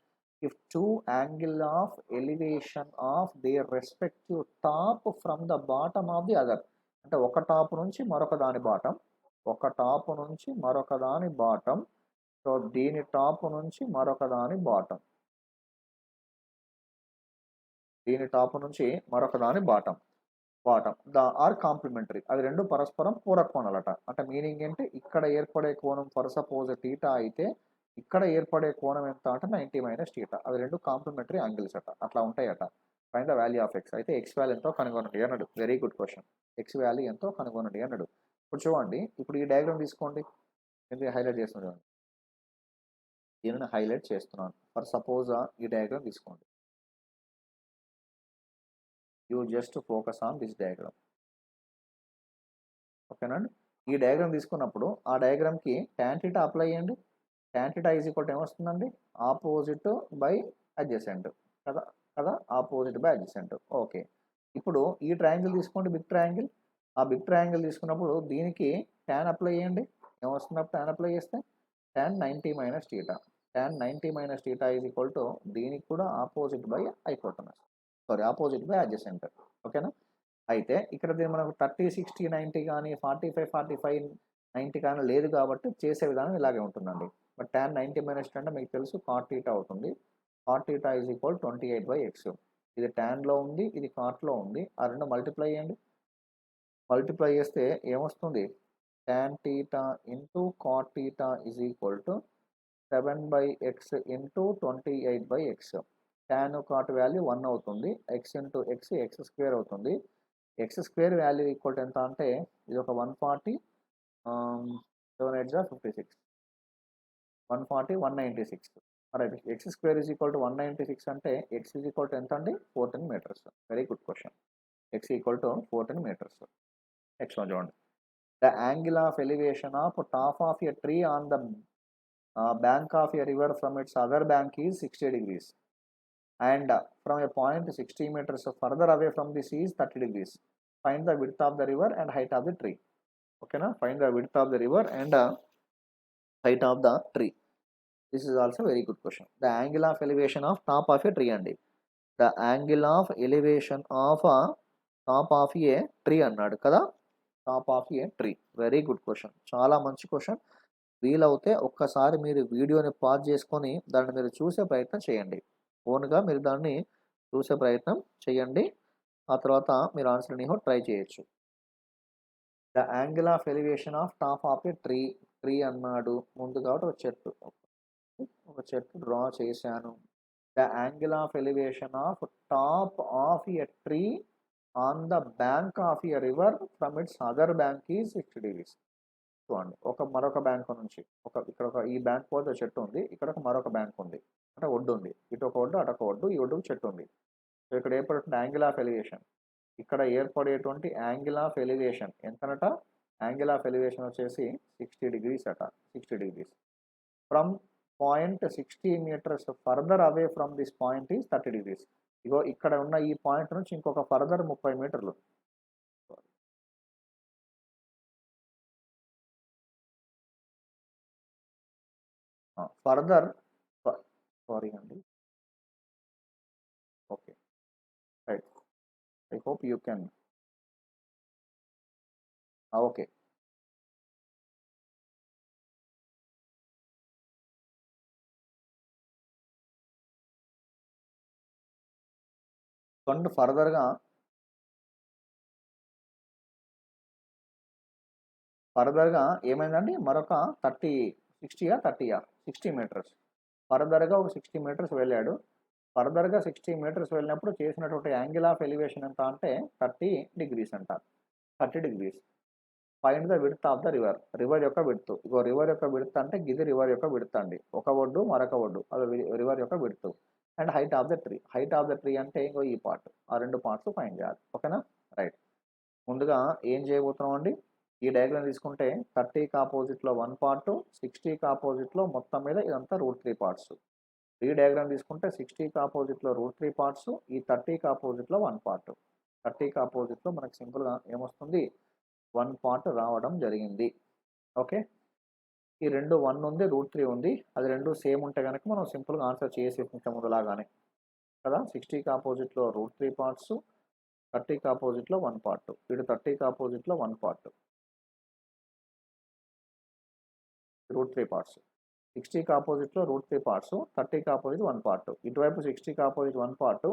if two angle of elevation of their respective top from the bottom of the other, అంటే ఒక top నుంచి మరొక దాని bottom, ఒక top నుంచి మరొక దాని bottom. So దీని టాప్ నుంచి మరొక దాని బాటం, దీని టాప్ నుంచి మరొక దాని బాటం ద ఆర్ కాంప్లిమెంటరీ. అవి రెండు పరస్పరం పూరక కోణాలట. అంటే మీనింగ్ ఏంటి, ఇక్కడ ఏర్పడే కోణం ఫర్ సపోజ్ θ అయితే ఇక్కడ ఏర్పడే కోణం ఎంత అంటే 90 - θ. అవి రెండు కాంప్లిమెంటరీ యాంగిల్స్ అట, అట్లా ఉంటాయట. Find the value of x. అయితే x వాల్యూ ఎంతో కనుగొనండి అన్నాడు. Very good question. x value ఎంతో కనుగొనండి అన్నాడు. ఇప్పుడు చూడండి, ఇప్పుడు ఈ డయాగ్రామ్ తీసుకోండి, ఎందుకు హైలైట్ చేస్తున్నాను చూడండి, దీనిని హైలైట్ చేస్తున్నాను. ఫర్ సపోజ్ ఈ డయాగ్రామ్ తీసుకోండి. You just focus on this diagram. ఓకేనండి, ఈ డయాగ్రామ్ తీసుకున్నప్పుడు ఆ డయాగ్రామ్కి tan θ అప్లై చేయండి. tan θ ఈజ్ ఈక్వల్ ఏమొస్తుందండి, ఆపోజిట్ బై అడ్జసెంట్ కదా, ఆపోజిట్ బై అడ్జసెంట్. ఓకే, ఇప్పుడు ఈ ట్రయాంగిల్ తీసుకోండి, బిగ్ ట్రయాంగిల్. ఆ బిగ్ ట్రయాంగిల్ తీసుకున్నప్పుడు దీనికి tan అప్లై చేయండి. ఏమొస్తున్నప్పుడు tan అప్లై చేస్తే tan 90 - θ. tan 90 - θ is equal to దీనికి కూడా opposite by hypotenuse, opposite by adjacent. ఓకేనా, అయితే ఇక్కడ మనకు 30 60 90 కానీ 45 45 90 కానీ లేదు కాబట్టి చేసే విధానం ఇలాగే ఉంటుందండి. బట్ tan 90 - θ అంటే మీకు తెలుసు cot θ అవుతుంది. cot θ is equal 28/x. ఇది ట్యాన్లో ఉంది, ఇది కాట్లో ఉంది. ఆ రెండు మల్టిప్లై చేయండి. మల్టిప్లై చేస్తే ఏమొస్తుంది, tan θ into cot θ is equal to 7/x into 28/x. tan cot value 1 అవుతుంది, x ఇంటూ x స్క్వేర్ అవుతుంది. x square value equal to ఎంత అంటే ఇది ఒక 140, 7 8 56, 140, 196. Right. X square is equal to 196 అంటే ఎక్స్ ఈజ్ ఈక్వల్ టు ఎంత అండి? 14 meters. Very good question. X equal to 14 meters. Next one చూడండి. The angle of elevation of top of a tree on the bank of a river from its other bank is 60 degrees. And from a point 60 meters further away from the sea is 30 degrees. Find the width of the river and height of the tree. Okay, na? Find the width of the river and height of the tree. This is also very good question. The angle of elevation of top of a tree and the angle of elevation of top of a tree అన్నాడు కదా, top of A tree. Very good question, చాలా మంచి question. వీలవుతే ఒక్కసారి మీరు వీడియోని pause చేసుకొని దాన్ని మీరు చూసే ప్రయత్నం చేయండి. ఓన్గా మీరు దాన్ని చూసే ప్రయత్నం చేయండి. ఆ తర్వాత మీరు ఆన్సర్ ఎనీహో ట్రై చేయొచ్చు. The angle of elevation of top of A tree. Tree అన్నాడు ముందు కాబట్టి ఒక చెట్టు డ్రా చేశాను. The angle of elevation of top of a tree on the bank of a river from it's other bank is 60 degrees. చూడండి, మరొక bank నుంచి ఇక్కడ ఈ బ్యాంక్ పోతే చెట్టు ఉంది, ఇక్కడ మరొక బ్యాంక్ ఉంది, అంటే ఒడ్డు ఉంది, ఇటు ఒక ఒడ్డు అటు ఒక ఒడ్డు, ఈ ఒడ్డుకు చెట్టు ఉంది. సో ఇక్కడ ఏర్పడుతుంది యాంగిల్ ఆఫ్ ఎలివేషన్. ఇక్కడ ఏర్పడేటువంటి యాంగిల్ ఆఫ్ ఎలివేషన్ ఎంతనట? యాంగిల్ ఆఫ్ ఎలివేషన్ వచ్చేసి 60 degrees అట. 60 degrees. From point 60 meters further away from this point is 30 degrees. ఇగో ఇక్కడ ఉన్న ఈ పాయింట్ నుంచి ఇంకొక ఫర్దర్ 30 మీటర్లు. ఫర్దర్ సారీ అండి. Okay, right. I hope you can. Okay, కొండ ఫర్దర్గా ఏమైందండి? మరొక 60 meters ఫర్దర్గా ఒక 60 meters వెళ్ళాడు. ఫర్దర్గా 60 meters వెళ్ళినప్పుడు చేసినటువంటి యాంగిల్ ఆఫ్ ఎలివేషన్ ఎంత అంటే 30 degrees అంట. 30 degrees. Find the width of the river. River యొక్క విడ్త్. ఇగో రివర్ యొక్క విడ్త్ అంటే గిది రివర్ యొక్క విడ్త్ అండి. ఒక ఒడ్డు మరొక ఒడ్డు, అది రివర్ యొక్క width. And height of the tree. Height of the tree అంటే ఇంకో ఈ పార్ట్, ఆ రెండు పార్ట్స్ ఫైండ్ చేయాలి. ఓకేనా? రైట్. ముందుగా ఏం చేయబోతున్నాం అండి? ఈ డయాగ్రామ్ తీసుకుంటే 30కి ఆపోజిట్లో 1 పార్ట్, 60కి ఆపోజిట్లో మొత్తం మీద ఇదంతా √3 parts. ఈ డయాగ్రామ్ తీసుకుంటే 60కి ఆపోజిట్లో √3 parts, ఈ 30కి ఆపోజిట్లో 1 part. 30కి ఆపోజిట్లో మనకి సింపుల్గా ఏమొస్తుంది? 1 part రావడం జరిగింది. ఓకే, ఈ రెండు 1 ఉంది, √3 ఉంది, అది రెండు సేమ్ ఉంటే కనుక మనం సింపుల్గా ఆన్సర్ చేసి ఇంత ముందులాగానే కదా. 60కి ఆపోజిట్లో √3 parts, 30కి ఆపోజిట్లో 1 part. ఇటు 30కి ఆపోజిట్లో 1 part, √3 parts. 60కి ఆపోజిట్లో √3 parts, 30కి ఆపోజిట్ 1 part. ఇటువైపు 60కి ఆపోజిట్ 1 part,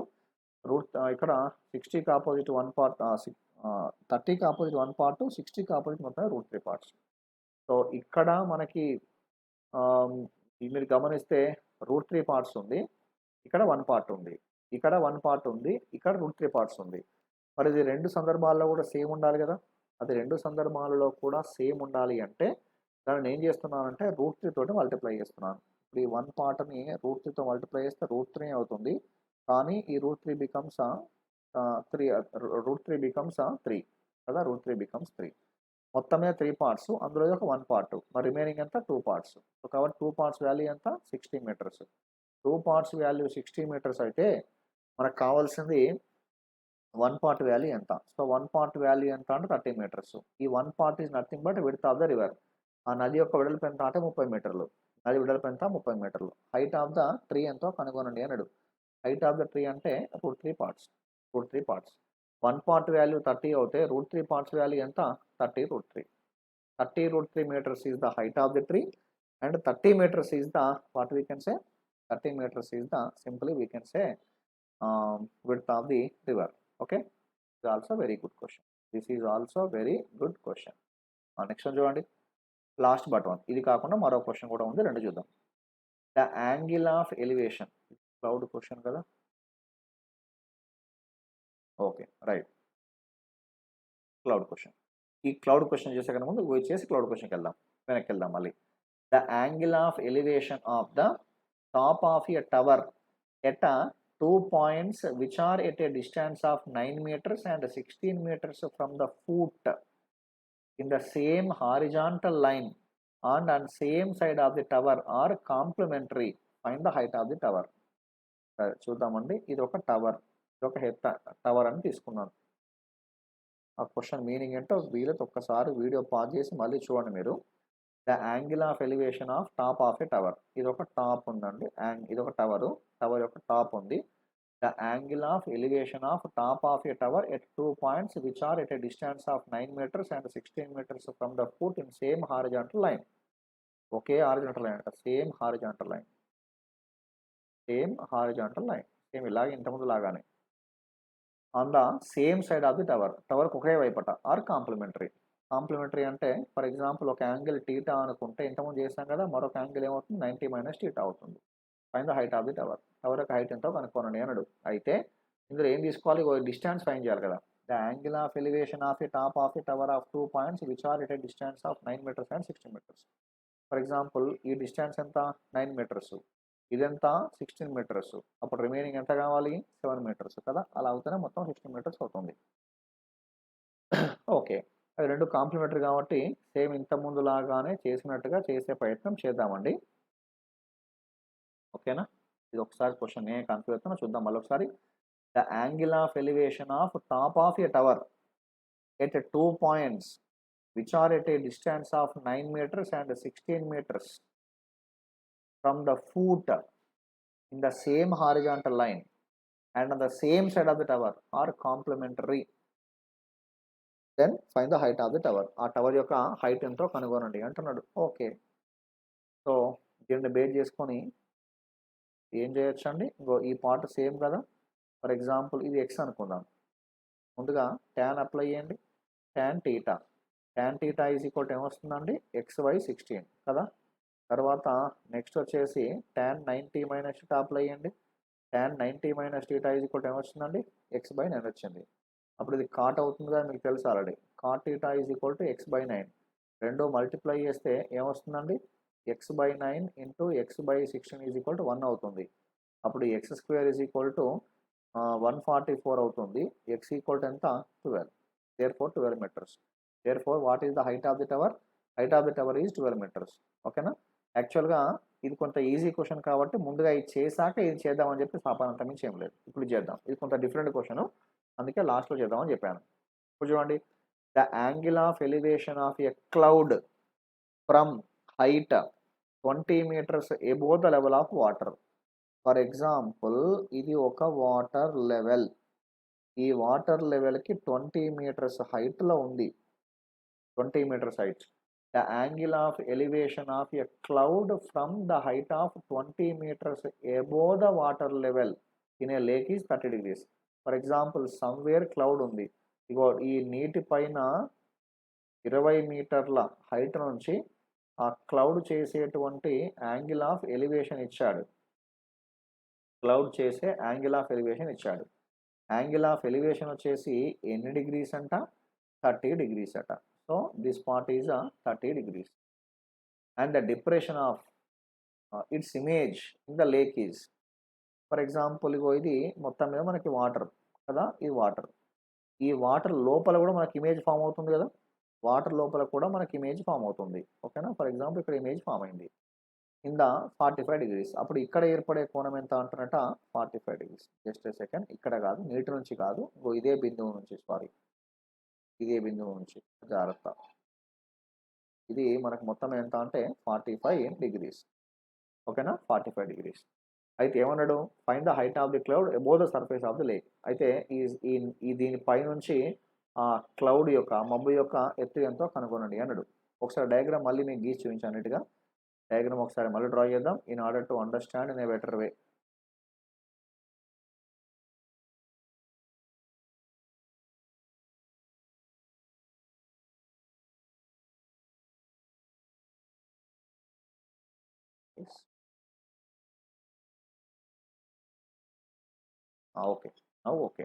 ఇక్కడ 60కి ఆపోజిట్ 1 part, 30కి ఆపోజిట్ 1 part, 60కి ఆపోజిట్ మొత్తం √3 parts. సో ఇక్కడ మనకి మీరు గమనిస్తే √3 parts ఉంది, ఇక్కడ 1 part ఉంది, ఇక్కడ 1 part ఉంది, ఇక్కడ √3 parts ఉంది. మరి ఇది రెండు సందర్భాల్లో కూడా సేమ్ ఉండాలి కదా. అది రెండు సందర్భాలలో కూడా సేమ్ ఉండాలి అంటే దాన్ని ఏం చేస్తున్నానంటే √3 తోటి మల్టిప్లై చేస్తున్నాను. ఇప్పుడు ఈ 1 పార్ట్ని √3తో మల్టిప్లై చేస్తే √3 అవుతుంది, కానీ ఈ √3 బికమ్స్ 3, √3 బికమ్స్ 3 కదా. √3 బికమ్స్ 3. మొత్తమే 3 parts, అందులో ఒక 1 part, మరి రిమైనింగ్ ఎంత? 2 parts. సో కాబట్టి 2 parts వాల్యూ ఎంత? 60 meters. 2 parts వాల్యూ 60 meters అయితే మనకు కావాల్సింది 1 part వాల్యూ ఎంత? సో 1 part వాల్యూ ఎంత అంటే 30 meters. ఈ 1 part is nothing but width of the river. ఆ నది యొక్క వెడల్పు ఎంత అంటే 30 మీటర్లు. నది వెడల్పు ఎంత? 30 మీటర్లు. హైట్ ఆఫ్ ద ట్రీ ఎంతో కనుగొనండి అన్నాడు. హైట్ ఆఫ్ ద ట్రీ అంటే √3 parts. 1 part వాల్యూ 30 అవుతే √3 parts వాల్యూ ఎంత? 30 √3 meters is the height of the tree and 30 meters is the what we can say 30 meters is the simply we can say width of the river. Okay, ఇది also very good question. This is also very good question. Next చూడండి, last but one. ఇది కాకుండా మరో question కూడా ఉంది, రెండు చూద్దాం. The angle of elevation. Cloud question కదా. Okay, right. Cloud question. ఈ క్లౌడ్ క్వశ్చన్ చేసే కన్నా ముందు చేసి క్లౌడ్ క్వశ్చన్కి వెళ్దాం, వెనక్కి వెళ్దాం మళ్ళీ. the angle of elevation of the top of a tower at a 2 points which are at a distance of 9 meters and 16 meters from the foot in the same horizontal line on same side of the tower are complementary. Find the height of the tower. చూద్దామండి, ఇది ఒక tower, ఇది ఒక tower అని తీసుకున్నాను. ఆ question meaning ఏంటో వీలైతే ఒక్కసారి వీడియో పాజ్ చేసి మళ్ళీ చూడండి మీరు. The angle of elevation of top of a tower, ఇది ఒక టాప్ ఉందండి, ఇది ఒక టవర్, టవర్ యొక్క టాప్ ఉంది. The angle of elevation of top of a tower at 2 points which are at a distance of 9 meters and 16 meters from the foot in same horizontal line. ఒకే horizontal line అంట, same horizontal line, same horizontal line, same ఇలాగే ఇంతకుముందు లాగానే on the same side of the tower, టవర్కి ఒకే వైపట or complementary. Complementary అంటే for example ఒక యాంగిల్ టీటా అనుకుంటే ఇంతకుముందు చేసాం కదా, మరొక యాంగిల్ ఏమవుతుంది 90 మైనస్ టీటా అవుతుంది. Find the height of the tower, tower యొక్క హైట్ ఎంతో కనుక్కోనండి అన్నాడు. అయితే ఇందులో ఏం తీసుకోవాలి, డిస్టెన్స్ ఫైండ్ చేయాలి కదా. The angle of elevation of a top of a tower of 2 points which are at a distance of 9 meters and 16 meters. For example ఈ డిస్టెన్స్ ఎంత 9 meters, ఇదెంత 16 meters, అప్పుడు రిమైనింగ్ ఎంత కావాలి 7 meters కదా, అలా అవుతూనే మొత్తం 16 meters అవుతుంది. ఓకే, అవి రెండు కాంప్లిమెంటరీ కాబట్టి సేమ్ ఇంత ముందు లాగానే చేసినట్టుగా చేసే ప్రయత్నం చేద్దామండి. ఓకేనా, ఇది ఒకసారి క్వశ్చన్ నేను కన్ఫ్యూజ్ అవుతున్నా, చూద్దాం మళ్ళీ ఒకసారి. The angle of elevation of top of a tower at 2 points which are at a distance of 9 meters and 16 meters from the foot in the same horizontal line and on the same side of the tower are complementary. Then find the height of the tower. ఆ tower యొక్క height ఎంతో కనుగొనండి అంటున్నాడు. Okay, so దీన్ని base చేసుకొని ఏం చేయొచ్చు అండి, ఇంకో ఈ పార్ట్ సేమ్ కదా. ఫర్ ఎగ్జాంపుల్ ఇది ఎక్స్ అనుకుందాం. ముందుగా ట్యాన్ అప్లై చేయండి, tan theta, tan theta is equal to ఏమొస్తుందండి XY16 కదా. తర్వాత నెక్స్ట్ వచ్చేసి ట్యాన్ 90 మైనస్ టీటా అప్లై చేయండి, tan 90 minus theta is equal to ఏమొస్తుందండి X/9 వచ్చింది. అప్పుడు ఇది కాట్ అవుతుంది కదా, మీకు తెలుసు already. Cot theta is equal to X/9, రెండు మల్టిప్లై చేస్తే ఏమొస్తుందండి X/9 into X/16 is equal to 1 అవుతుంది. అప్పుడు X² ఈజ్ ఈక్వల్ టు 144 అవుతుంది. X ఈక్వల్ టు ఎంత 12, therefore 12 meters. Therefore what is the height of the tower? Height of the tower is 12 meters. ఓకేనా, యాక్చువల్గా ఇది కొంత ఈజీ క్వశ్చన్ కాబట్టి ముందుగా ఇది చేశాక ఇది చేద్దామని చెప్పి పాపనంత మించి ఏం లేదు. ఇప్పుడు చేద్దాం, ఇది కొంత డిఫరెంట్ క్వశ్చన్, అందుకే లాస్ట్లో చేద్దామని చెప్పాను. ఇప్పుడు చూడండి, the angle of elevation of a cloud from height 20 meters above the level of water. For example ఇది ఒక వాటర్ లెవెల్, ఈ వాటర్ లెవెల్కి 20 meters హైట్లో ఉంది, 20 meters height. The angle of elevation of a cloud from the height of 20 meters above the water level in a lake is 30 degrees. For example, somewhere cloud ఉంది, ఇగో ఈ నీటి పైన 20 మీటర్ల height నుంచి ఆ క్లౌడ్ చేసేటువంటి యాంగిల్ ఆఫ్ ఎలివేషన్ ఇచ్చాడు, cloud చేసే యాంగిల్ ఆఫ్ ఎలివేషన్ ఇచ్చాడు. యాంగిల్ ఆఫ్ ఎలివేషన్ వచ్చేసి ఎన్ని డిగ్రీస్ అంట 30 degrees అట. So this part is 30 degrees and the depression of its image in the lake is, for example ఇగో ఇది మొత్తం మీద మనకి వాటర్ కదా, ఇది వాటర్, ఈ వాటర్ లోపల కూడా మనకి ఇమేజ్ ఫామ్ అవుతుంది కదా, వాటర్ లోపల కూడా మనకి ఇమేజ్ ఫామ్ అవుతుంది. ఓకేనా, ఫర్ ఎగ్జాంపుల్ ఇక్కడ ఇమేజ్ ఫామ్ అయింది ఇన్ ద 45 degrees. అప్పుడు ఇక్కడ ఏర్పడే కోణం ఎంత అంటున్నట 45 degrees. జస్ట్ సెకండ్, ఇక్కడ కాదు, నీటి నుంచి కాదు, ఇంకో ఇదే బిందువు నుంచి, సారీ ఇదే బిందువు నుంచి, జాగ్రత్త. ఇది మనకు మొత్తం ఎంత అంటే 45 degrees. ఓకేనా, 45 degrees. అయితే ఏమన్నాడు, find the height of the cloud above the surface of the lake. అయితే ఈ దీని పైనుంచి ఆ క్లౌడ్ యొక్క మబ్బు యొక్క ఎత్తు ఎంతో కనుగొనండి అన్నాడు. ఒకసారి డయాగ్రామ్ మళ్ళీ మీకు గీసి చూపించాను అన్నట్టుగా, డయాగ్రామ్ ఒకసారి మళ్ళీ డ్రా చేద్దాం in order to understand in a better way. Okay, okay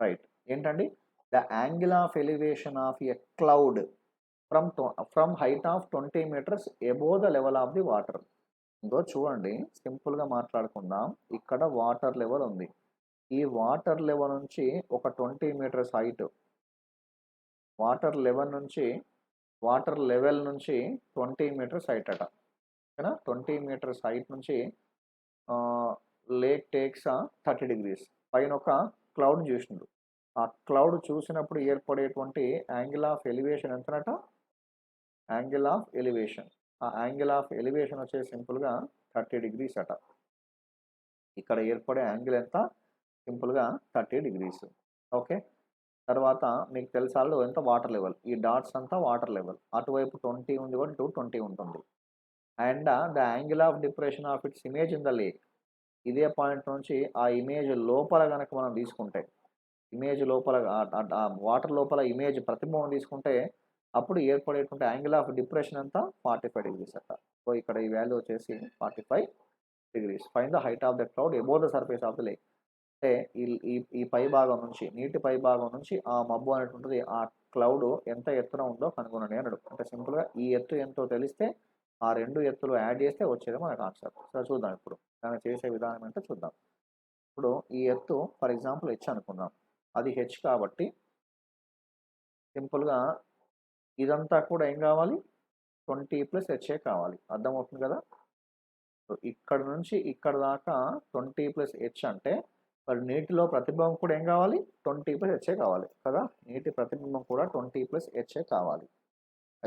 right. ఏంటండి, the angle of elevation of a cloud from height of 20 meters above the level of the water. ఇంకో చూడండి, సింపుల్గా మాట్లాడుకుందాం. ఇక్కడ వాటర్ లెవెల్ ఉంది. ఈ water level నుంచి ఒక 20 మీటర్స్ హైట్, వాటర్ లెవెల్ నుంచి వాటర్ లెవెల్ నుంచి 20 మీటర్స్ హైట్ అట, ఓకేనా. 20 మీటర్స్ హైట్ నుంచి లేక్ టేక్స్ 30 డిగ్రీస్. పైన ఒక క్లౌడ్ చూసిండు. ఆ క్లౌడ్ చూసినప్పుడు ఏర్పడేటువంటి యాంగిల్ ఆఫ్ ఎలివేషన్ ఎంతనట? Angle of elevation. ఆ యాంగిల్ ఆఫ్ ఎలివేషన్ వచ్చేసి సింపుల్గా 30 డిగ్రీస్ అట. ఇక్కడ ఏర్పడే యాంగిల్ ఎంత? సింపుల్గా 30 డిగ్రీస్. ఓకే. తర్వాత మీకు తెలుసాలో ఎంత? Water level. ఈ డాట్స్ అంతా వాటర్ లెవెల్. అటువైపు 20 ఉంది కాబట్టి 20 ఉంటుంది. And the angle of depression of it's image in the lake. ఇదే పాయింట్ నుంచి ఆ ఇమేజ్ లోపల కనుక మనం తీసుకుంటే, ఇమేజ్ లోపల వాటర్ లోపల ఇమేజ్ ప్రతిబింబం తీసుకుంటే అప్పుడు ఏర్పడేటువంటి యాంగిల్ ఆఫ్ డిప్రెషన్ అంతా 45 డిగ్రీస్ అట. సో ఇక్కడ ఈ వాల్యూ వచ్చేసి 45 degrees. Find the height of the cloud above the surface of the lake. అంటే ఈ ఈ ఈ పై భాగం నుంచి, నీటి పై భాగం నుంచి ఆ మబ్బు అనేటువంటిది, ఆ క్లౌడ్ ఎంత ఎత్తున ఉందో కనుగొనండి అన్నాడు. అంటే సింపుల్గా ఈ ఎత్తు ఎంతో తెలిస్తే ఆ రెండు ఎత్తులు యాడ్ చేస్తే వచ్చేది మనకు ఆన్సర్. సో చూద్దాం ఇప్పుడు దాన్ని చేసే విధానం ఏంటో చూద్దాం. ఇప్పుడు ఈ ఎత్తు ఫర్ ఎగ్జాంపుల్ హెచ్ అనుకుందాం. అది హెచ్ కాబట్టి సింపుల్గా ఇదంతా కూడా ఏం కావాలి? 20 ప్లస్ హెచ్ఏ కావాలి. అర్థమవుతుంది కదా. సో ఇక్కడ నుంచి ఇక్కడ దాకా 20 ప్లస్ హెచ్ అంటే మరి నీటిలో ప్రతిబింబం కూడా ఏం కావాలి? 20 ప్లస్ హెచ్ఏ కావాలి కదా. నీటి ప్రతిబింబం కూడా 20 ప్లస్ హెచ్ఏ కావాలి.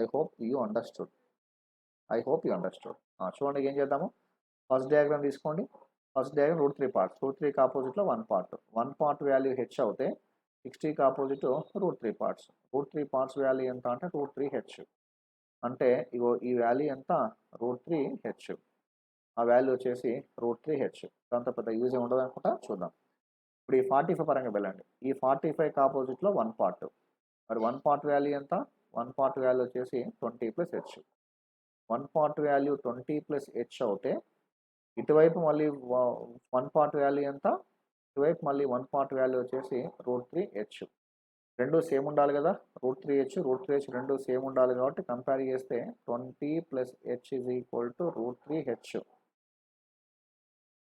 I hope you understood. చూడండి ఏం చేద్దాము. ఫస్ట్ డయాగ్రామ్ తీసుకోండి. First diagram √3 parts. √3కి ఆపోజిట్లో 1 పార్ట్. 1 పార్ట్ వాల్యూ హెచ్ అవుతే 60కి ఆపోజిట్ √3 పార్ట్స్. √3 పార్ట్స్ వాల్యూ ఎంత అంటే √3 హెచ్. అంటే ఇగో ఈ వాల్యూ ఎంత? √3 హెచ్. ఆ వాల్యూ వచ్చేసి √3 హెచ్. దాంతో పెద్ద యూజ్ ఏమి ఉండదు అనుకుంటా. చూద్దాం. ఇప్పుడు ఈ 45 పరంగా వెళ్ళండి. ఈ 45కి ఆపోజిట్లో 1 పార్ట్. మరి 1 పార్ట్ వాల్యూ ఎంత? 1 పార్ట్ వాల్యూ వచ్చేసి 20 plus H. 1 part value 20 plus H అవుతే ఇటువైపు మళ్ళీ 1 పార్ట్ వాల్యూ ఎంత? ఇటువైపు మళ్ళీ 1 పార్ట్ వాల్యూ వచ్చేసి √3 హెచ్. రెండు సేమ్ ఉండాలి కదా. √3 హెచ్ రెండు సేమ్ ఉండాలి కాబట్టి కంపేర్ చేస్తే 20 plus H is equal to √3 H.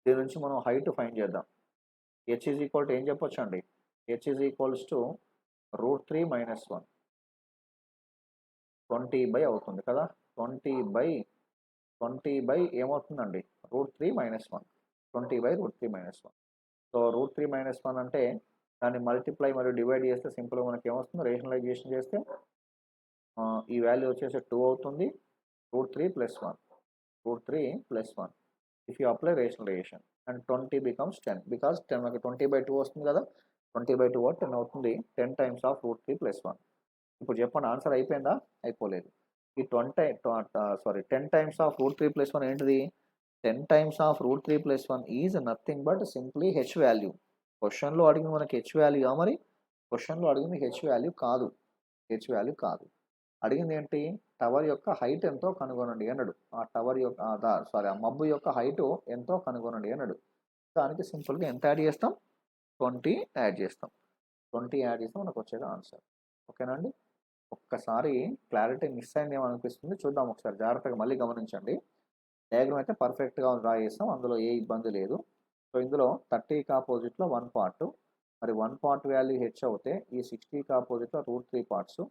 దీని నుంచి మనం హైట్ ఫైండ్ చేద్దాం. హెచ్ ఈజ్ ఈక్వల్ టు ఏం చెప్పొచ్చు అండి? H is equals to √3 minus 1, 20 by అవుతుంది కదా. 20 బై ఏమవుతుందండి? √3 minus 1. 20 by √3 minus 1. So √3 minus 1 అంటే దాన్ని మల్టిప్లై మరియు డివైడ్ చేస్తే సింపుల్గా మనకి ఏమొస్తుంది? రేషనలైజేషన్ చేస్తే ఈ వాల్యూ వచ్చేసి 2 అవుతుంది. √3 plus 1, √3 plus 1. If you apply rationalisation and 20 becomes 10 because 10 మనకి 20/2 వస్తుంది కదా. 20/2 10 అవుతుంది. 10 టైమ్స్ ఆఫ్ √3 ప్లస్ 1. ఇప్పుడు చెప్పండి ఆన్సర్ అయిపోయిందా? అయిపోలేదు. ఈ 10 టైమ్స్ ఆఫ్ √3 ప్లస్ 1 ఏంటిది? 10 times of √3 plus 1 is nothing but simply H value. క్వశ్చన్లో అడిగింది మనకి హెచ్ వాల్యూ మరి. క్వశ్చన్లో అడిగింది హెచ్ వాల్యూ కాదు. అడిగింది ఏంటి? టవర్ యొక్క హైట్ ఎంతో కనుగొనండి అన్నాడు. ఆ టవర్ యొక్క ఆ మబ్బు యొక్క హైట్ ఎంతో కనుగొనండి అన్నాడు. దానికి సింపుల్గా ఎంత యాడ్ చేస్తాం? 20 యాడ్ చేస్తాం. 20 యాడ్ చేస్తే మనకు వచ్చేది ఆన్సర్. ఓకేనా అండి. ఒక్కసారి క్లారిటీ మిస్ అయిందేమో అనిపిస్తుంది. చూద్దాం ఒకసారి జాగ్రత్తగా మళ్ళీ గమనించండి. డయాగ్రామ్ అయితే పర్ఫెక్ట్గా డ్రా చేస్తాం. అందులో ఏ ఇబ్బంది లేదు. సో ఇందులో 30కి ఆపోజిట్లో 1 పార్ట్. మరి 1 పార్ట్ వాల్యూ హెచ్ అవుతే ఈ 60కి ఆపోజిట్లో √3 పార్ట్స్.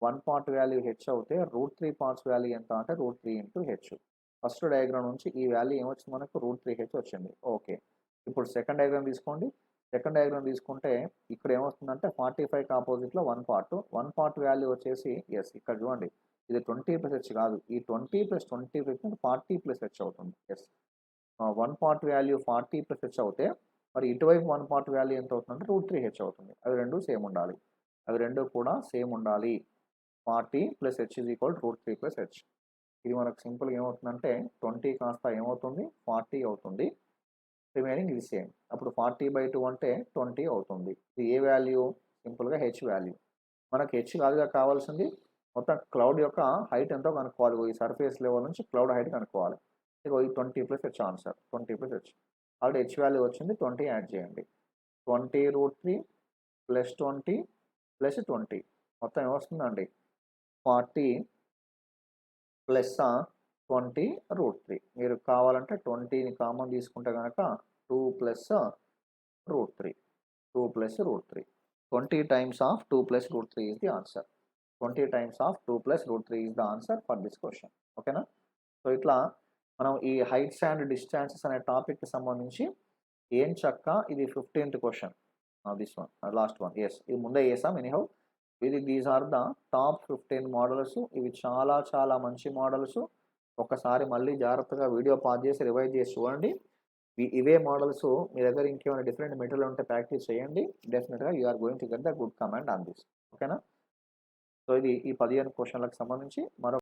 1 పార్ట్ వాల్యూ హెచ్ అవుతే √3 పార్ట్స్ వాల్యూ ఎంత అంటే √3 ఇంటూ హెచ్. ఫస్ట్ డయాగ్రామ్ నుంచి ఈ వాల్యూ ఏమొచ్చింది మనకు? √3 హెచ్ వచ్చింది. ఓకే. ఇప్పుడు సెకండ్ డయాగ్రామ్ తీసుకోండి. సెకండ్ డయాగ్రామ్ తీసుకుంటే ఇక్కడ ఏమొస్తుందంటే 45కి ఆపోజిట్లో 1 పార్ట్. 1 పార్ట్ వాల్యూ వచ్చేసి ఇక్కడ చూడండి, ఇది 20 ప్లస్ హెచ్ కాదు. ఈ 20 ప్లస్ 20 40 ప్లస్ హెచ్ అవుతుంది. 1 పార్ట్ వాల్యూ 40 ప్లస్ హెచ్ అవుతే మరి ఇటువైపు 1 పార్ట్ వాల్యూ ఎంత అవుతుందంటే √3 హెచ్ అవుతుంది. అవి రెండు సేమ్ ఉండాలి. అవి రెండు కూడా సేమ్ ఉండాలి. 40 plus H is equal √3 plus H. ఇది మనకు సింపుల్గా ఏమవుతుందంటే 20 కాస్త ఏమవుతుంది? 40 అవుతుంది. రిమైనింగ్ ఇది సేమ్. అప్పుడు 40/2 అంటే 20 అవుతుంది. ఇది ఏ వాల్యూ? సింపుల్గా హెచ్ వాల్యూ. మనకు హెచ్ కాదుగా కావాల్సింది, మొత్తం క్లౌడ్ యొక్క హైట్ ఎంతో కనుక్కోవాలి. ఈ సర్ఫేస్ లెవెల్ నుంచి క్లౌడ్ హైట్ కనుక్కోవాలి. ఇగో ఈ 20 plus H answer. 20 plus H. Already H value వచ్చింది. 20 యాడ్ చేయండి. 20 √3 ప్లస్ 20 ప్లస్ 20 మొత్తం ఏమొస్తుందండి? 40 ప్లస్ 20 రూట్ 3. మీరు కావాలంటే 20ని కామన్ తీసుకుంటే కనుక 2 plus root 3. 2 plus root 3. 20 times of 2 plus root 3 is the answer. 20 times of 2 plus root 3 is the answer for this question. ఓకేనా? So ఇట్లా మనం ఈ హైట్స్ అండ్ డిస్టెన్సెస్ అనే టాపిక్కి సంబంధించి ఏం చక్క ఇది 15th question. This one last one. Yes, ఇది ముందే చేసాం. Anyhow these are the top 15 models. ఇవి చాలా చాలా మంచి మోడల్స్. ఒక్కసారి మళ్ళీ జాగ్రత్తగా వీడియో పాజ్ చేసి రివైజ్ చేసి చూడండి. ఇవే మోడల్స్ మీ దగ్గర ఇంకేమైనా డిఫరెంట్ మెటీరియల్ ఉంటే ప్రాక్టీస్ చేయండి. డెఫినెట్గా you are going to get the good command on this. ఓకేనా? సో ఇది ఈ 15 క్వశ్చన్లకు సంబంధించి మరో